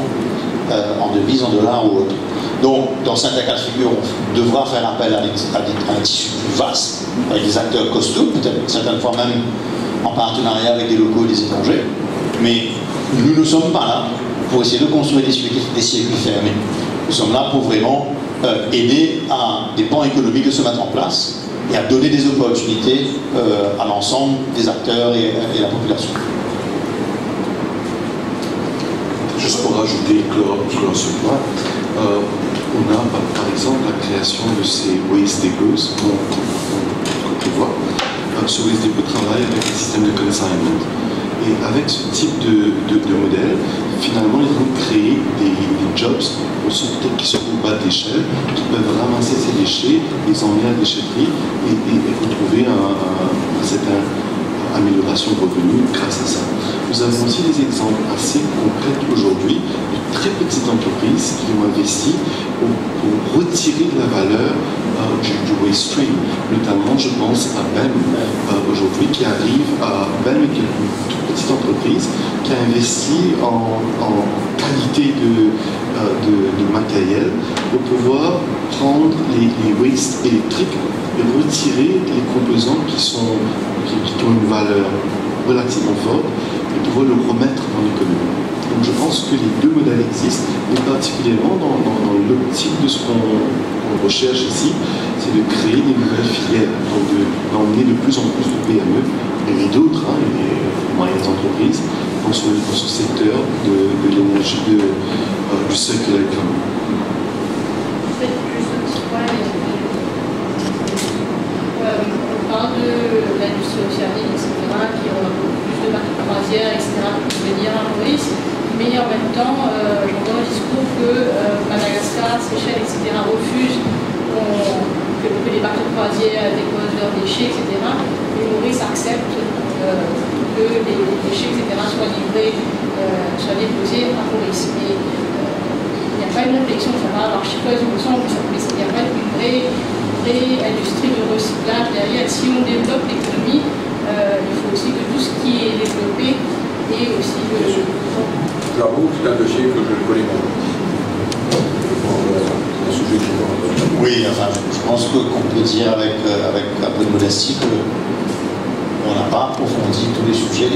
en devises, en dollars ou autres. Donc, dans certains cas de figure, on devra faire appel à un tissu plus vaste, avec des acteurs costauds, peut-être certaines fois même en partenariat avec des locaux et des étrangers. Mais nous ne sommes pas là pour essayer de construire des circuits fermés. Nous sommes là pour vraiment aider à des pans économiques de se mettre en place et à donner des opportunités à l'ensemble des acteurs et la population. Juste pour rajouter, clore ce point, on a par exemple la création de ces waste depots qu'on prévoit. Ce waste depot travaille avec un système de consignment. Et avec ce type de modèle, finalement, ils vont créer des jobs qui sont au bas de l'échelle, qui peuvent ramasser ces déchets, les emmener à la déchetterie et retrouver une certaine amélioration de revenus grâce à ça. Nous avons aussi des exemples assez concrets aujourd'hui de très petites entreprises qui ont investi pour retirer de la valeur du waste stream. Notamment, je pense à BEM aujourd'hui qui arrive à BEM, qui est une toute petite entreprise qui a investi en qualité de matériel pour pouvoir prendre les wastes électriques et retirer les composants qui ont une valeur relativement forte et pouvoir le remettre dans l'économie. Donc je pense que les deux modèles existent, et particulièrement dans l'optique de ce qu'on recherche ici, c'est de créer des nouvelles filières, donc d'emmener de plus en plus de PME et d'autres, les moyennes entreprises, dans ce secteur de l'énergie, du circular economy. On parle de l'industrie océanique, etc., qui a plus de bateaux de croisière, etc., pour venir à Maurice. Mais en même temps, j'entends le discours que Madagascar, Seychelles, etc., refusent que les bateaux de croisière déposent leurs déchets, etc. Et Maurice accepte que les déchets, etc., soient livrés, soient déposés à Maurice. Mais il n'y a pas une réflexion, ça va avoir chiffreuse, il me semble, mais il n'y a pas une vraie industrie de recyclage derrière. Si on développe l'économie, il faut aussi que tout ce qui est développé et aussi La roue, c'est un dossier que je connais pas. Un sujet que je Oui, enfin, je pense qu'on peut dire avec un peu de modestie qu'on n'a pas approfondi tous les sujets.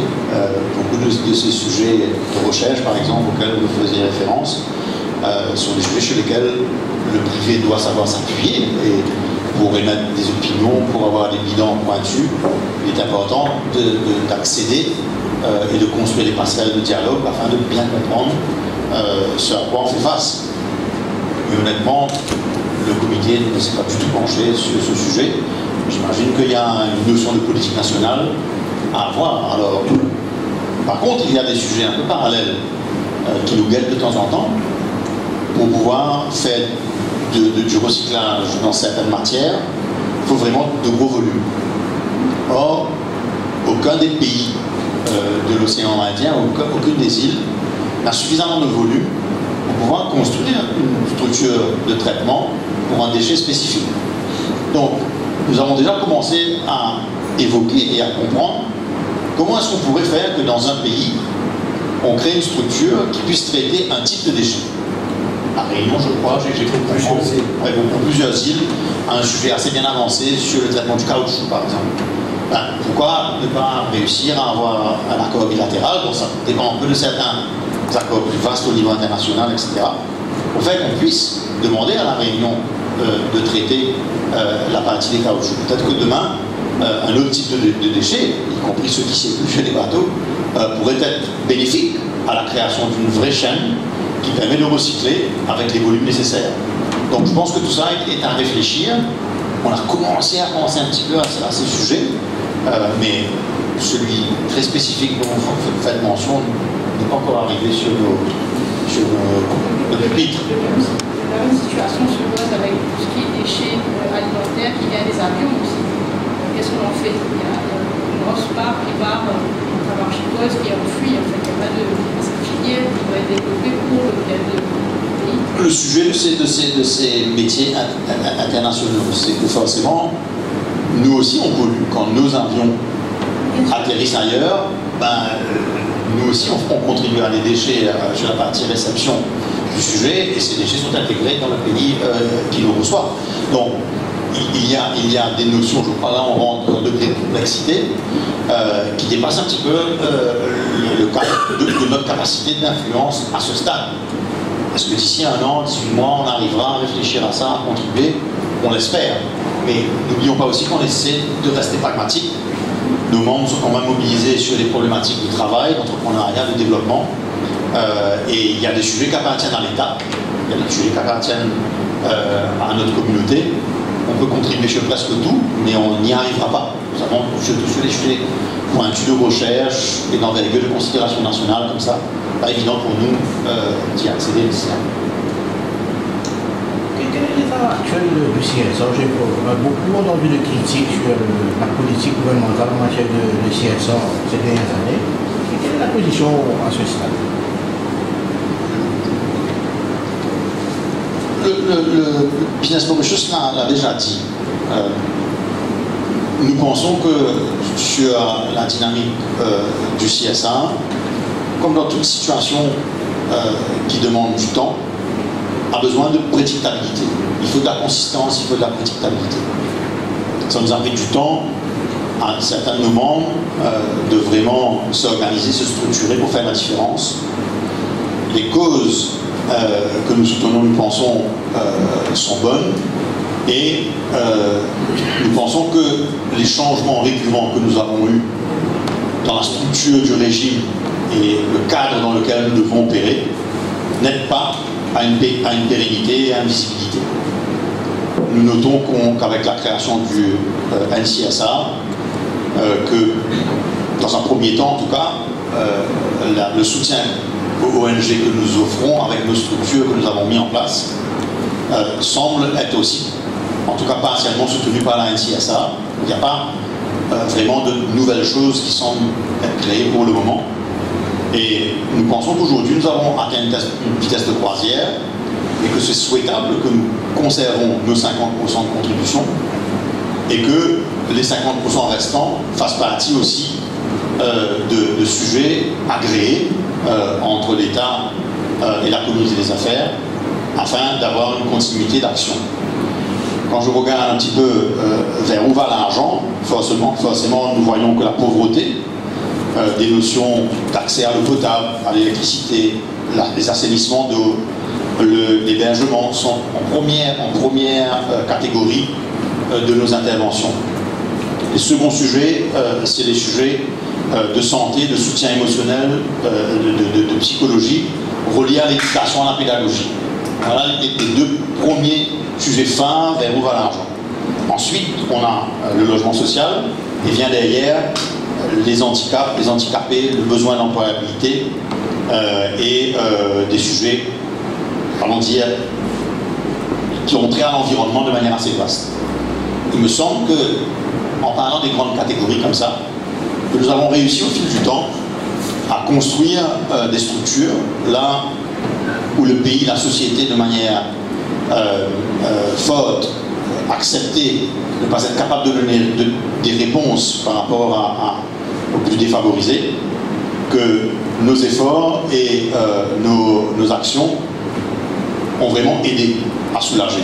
Beaucoup de ces sujets de recherche, par exemple, auxquels vous faisiez référence, sont des sujets sur lesquels le privé doit savoir s'appuyer. Et pour émettre des opinions, pour avoir des bilans pointus, il est important d'accéder et de construire des passerelles de dialogue afin de bien comprendre ce à quoi on fait face. Mais honnêtement, le comité ne s'est pas du tout penché sur ce sujet. J'imagine qu'il y a une notion de politique nationale à avoir. Alors, par contre, il y a des sujets un peu parallèles qui nous guettent de temps en temps pour pouvoir faire du recyclage dans certaines matières. Il faut vraiment de gros volumes. Or, aucun des pays de l'océan Indien, aucune des îles n'a suffisamment de volume pour pouvoir construire une structure de traitement pour un déchet spécifique. Donc, nous avons déjà commencé à évoquer et à comprendre comment est-ce qu'on pourrait faire que dans un pays, on crée une structure qui puisse traiter un type de déchet. La Réunion, je crois, j'ai cru comprendre, avec plusieurs îles, un sujet assez bien avancé sur le traitement du caoutchouc, par exemple. Ben, pourquoi ne pas réussir à avoir un accord bilatéral? Bon, ça dépend un peu de certains accords plus vastes au niveau international, etc. Au fait qu'on puisse demander à la Réunion de traiter la partie des caoutchoucs. Peut-être que demain, un autre type de déchets, y compris ceux qui circulent chez les bateaux, pourrait être bénéfique à la création d'une vraie chaîne qui permet de recycler avec les volumes nécessaires. Donc je pense que tout ça est à réfléchir. On a commencé à penser un petit peu à ces sujets, mais celui très spécifique dont vous faites mention n'est pas encore arrivé sur nos pupitres. La même situation se pose avec tout ce qui est déchets alimentaires qui viennent des avions aussi. Qu'est-ce qu'on en fait? Il y a une grosse part qui part à marchipose qui est enfouie. En fait, il n'y a pas de filière qui doit être développée pour le bien-être du pays. Le sujet de ces métiers internationaux, c'est que forcément, nous aussi on pollue. Quand nos avions atterrissent ailleurs, ben, nous aussi on contribue à des déchets sur la partie réception du sujet, et ces déchets sont intégrés dans le pays qui nous reçoit. Donc, il y a des notions, je crois, là on rentre dans un degré de complexité qui dépasse un petit peu le cadre de notre capacité d'influence à ce stade. Est-ce que d'ici 1 an, 18 mois, on arrivera à réfléchir à ça, à contribuer? On l'espère. Mais n'oublions pas aussi qu'on essaie de rester pragmatique. Nos membres sont quand même mobilisés sur les problématiques du travail, d'entrepreneuriat, de développement. Et il y a des sujets qui appartiennent à l'État, il y a des sujets qui appartiennent à notre communauté. On peut contribuer sur presque tout, mais on n'y arrivera pas. Nous avons surtout sur les sujets pointus de recherche et d'envergure de considération nationale comme ça. Pas évident pour nous d'y accéder ici. Quel est l'état actuel du CSA? J'ai beaucoup entendu de critiques sur la politique gouvernementale en matière de CSA ces dernières années. Quelle est la position à ce stade? Le Business Mauritius l'a déjà dit. Nous pensons que sur la dynamique du CSA, comme dans toute situation qui demande du temps, a besoin de prédictabilité. Il faut de la consistance, il faut de la prédictabilité. Ça nous a pris du temps à certains de nos membres de vraiment s'organiser, se structurer pour faire la différence. Les causes que nous soutenons, nous pensons, sont bonnes, et nous pensons que les changements récurrents que nous avons eus dans la structure du régime et le cadre dans lequel nous devons opérer n'aident pas à une pérennité et à une visibilité. Nous notons qu'avec la création du NCSA, que dans un premier temps en tout cas, le soutien aux ONG que nous offrons avec nos structures que nous avons mis en place semble être aussi, en tout cas partiellement soutenu par la NCSA. Il n'y a pas vraiment de nouvelles choses qui semblent être créées pour le moment. Et nous pensons qu'aujourd'hui nous avons atteint une vitesse de croisière et que c'est souhaitable que nous conservons nos 50% de contribution et que les 50% restants fassent partie aussi de sujets agréés entre l'État et la communauté des affaires afin d'avoir une continuité d'action. Quand je regarde un petit peu vers où va l'argent, forcément nous voyons que la pauvreté, des notions d'accès à l'eau potable, à l'électricité, les assainissements d'eau, l'hébergement sont en première catégorie de nos interventions. Les seconds sujets, c'est les sujets de santé, de soutien émotionnel, de psychologie, reliés à l'éducation, à la pédagogie. Voilà les deux premiers sujets phares vers où va l'argent. Ensuite, on a le logement social, et vient derrière les handicaps, les handicapés, le besoin d'employabilité et des sujets, allons dire, qui ont trait à l'environnement de manière assez vaste. Il me semble que, en parlant des grandes catégories comme ça, que nous avons réussi au fil du temps à construire des structures là où le pays, la société, de manière forte, acceptée, ne pas être capable de donner des réponses par rapport aux plus défavorisés, que nos efforts et nos actions ont vraiment aidé à soulager.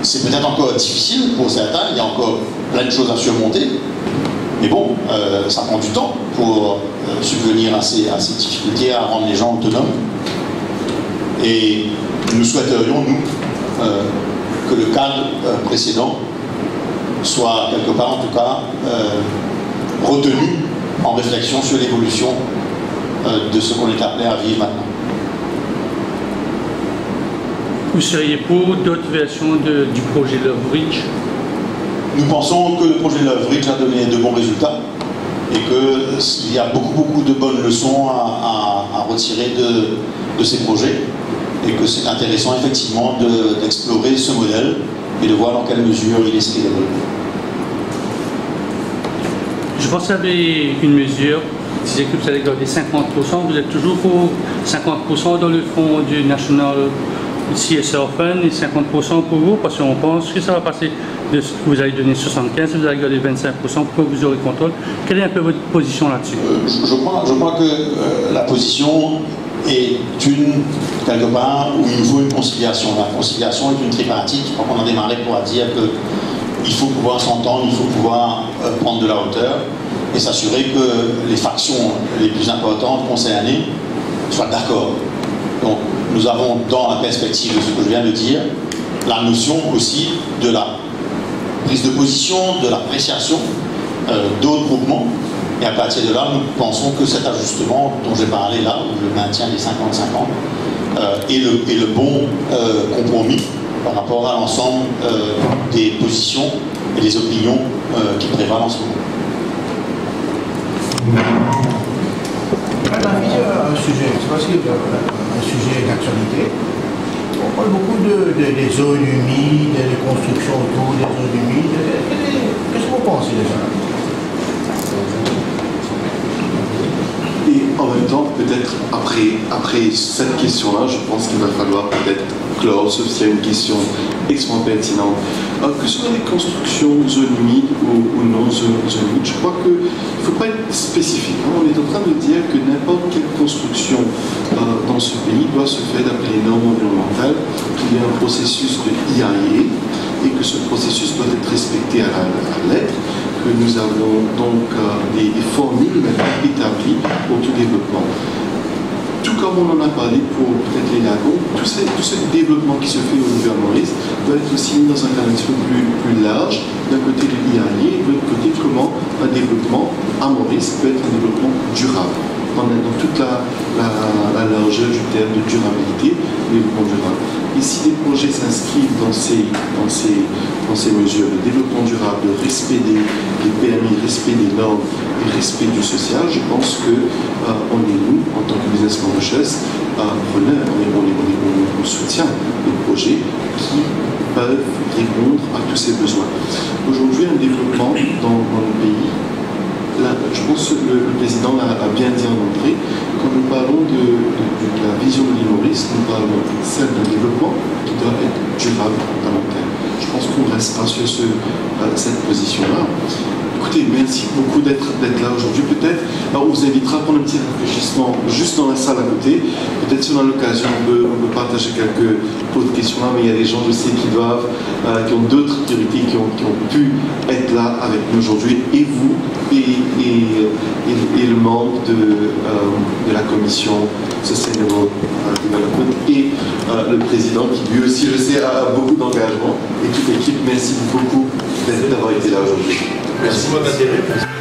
C'est peut-être encore difficile pour certains, il y a encore plein de choses à surmonter, mais bon, ça prend du temps pour subvenir à ces difficultés, à rendre les gens autonomes. Et nous souhaiterions, nous, que le cadre précédent soit quelque part, en tout cas, retenu en réflexion sur l'évolution de ce qu'on est appelé à vivre maintenant. Vous seriez pour d'autres versions du projet Love Bridge? Nous pensons que le projet Love Bridge a donné de bons résultats et qu'il y a beaucoup de bonnes leçons à retirer de ces projets et que c'est intéressant effectivement d'explorer ce modèle et de voir dans quelle mesure il est scalable. Je pense qu'il y avait une mesure qui disait que vous allez garder 50%, vous êtes toujours pour 50% dans le fonds du National CSR Fund et 50% pour vous, parce qu'on pense que ça va passer de ce que vous allez donner 75%, vous allez garder 25% pour que vous aurez contrôle. Quelle est un peu votre position là-dessus? Je crois que la position est quelque part, où il faut une conciliation. La conciliation est une tripartite. Je crois qu'on a démarré pour dire qu'il faut pouvoir s'entendre, il faut pouvoir prendre de la hauteur et s'assurer que les factions les plus importantes concernées soient d'accord. Donc, nous avons dans la perspective de ce que je viens de dire, la notion aussi de la prise de position, de l'appréciation d'autres groupements. Et à partir de là, nous pensons que cet ajustement dont j'ai parlé là, ou le maintien des 50-50, est le bon compromis par rapport à l'ensemble des positions et des opinions qui prévalent en ce moment. Un sujet, c'est parce qu'il y a un sujet d'actualité. On parle beaucoup des zones humides, des constructions autour des zones humides. Qu'est-ce que vous pensez de ça? Et en même temps, peut-être après cette question-là, je pense qu'il va falloir peut-être clore, sauf s'il y a une question extrêmement pertinente. Que ce soit des constructions zones humides ou non zones humides, je crois qu'il ne faut pas être spécifique. On est en train de dire que n'importe quelle construction dans ce pays doit se faire d'après les normes environnementales, qu'il y a un processus de IAE et que ce processus doit être respecté à la lettre, que nous avons donc des formules établies pour tout développement. Tout comme on en a parlé pour peut-être les lagons, tout ce développement qui se fait au niveau à Maurice doit être aussi mis dans un cadre plus large, d'un côté de l'IAE et de l'autre côté comment un développement à Maurice peut être un développement durable. Dans toute la largeur du terme de durabilité, développement durable. Et si des projets s'inscrivent dans ces mesures de développement durable, de respect des permis, respect des normes et respect du social, je pense que on est, nous, en tant que business Mauritius, preneurs, on soutient des projets qui peuvent répondre à tous ces besoins. Aujourd'hui, un développement dans le pays, là, je pense que le président a bien dit en entrée, quand nous parlons de la vision de l'île Maurice, nous parlons celle d'un développement qui doit être durable à long terme. Je pense qu'on restera sur cette position-là. Écoutez, merci beaucoup d'être là aujourd'hui. Peut-être, alors on vous invitera à prendre un petit réfléchissement juste dans la salle à côté. Peut-être si on a l'occasion, on peut partager quelques autres questions là, mais il y a des gens, je sais, qui ont d'autres priorités, qui ont pu être là avec nous aujourd'hui, et vous, et le membre de la commission Sustainable Development, et le président, qui lui aussi, je sais, a beaucoup d'engagement, et toute l'équipe. Merci beaucoup d'avoir été là aujourd'hui. Merci pour votre intérêt.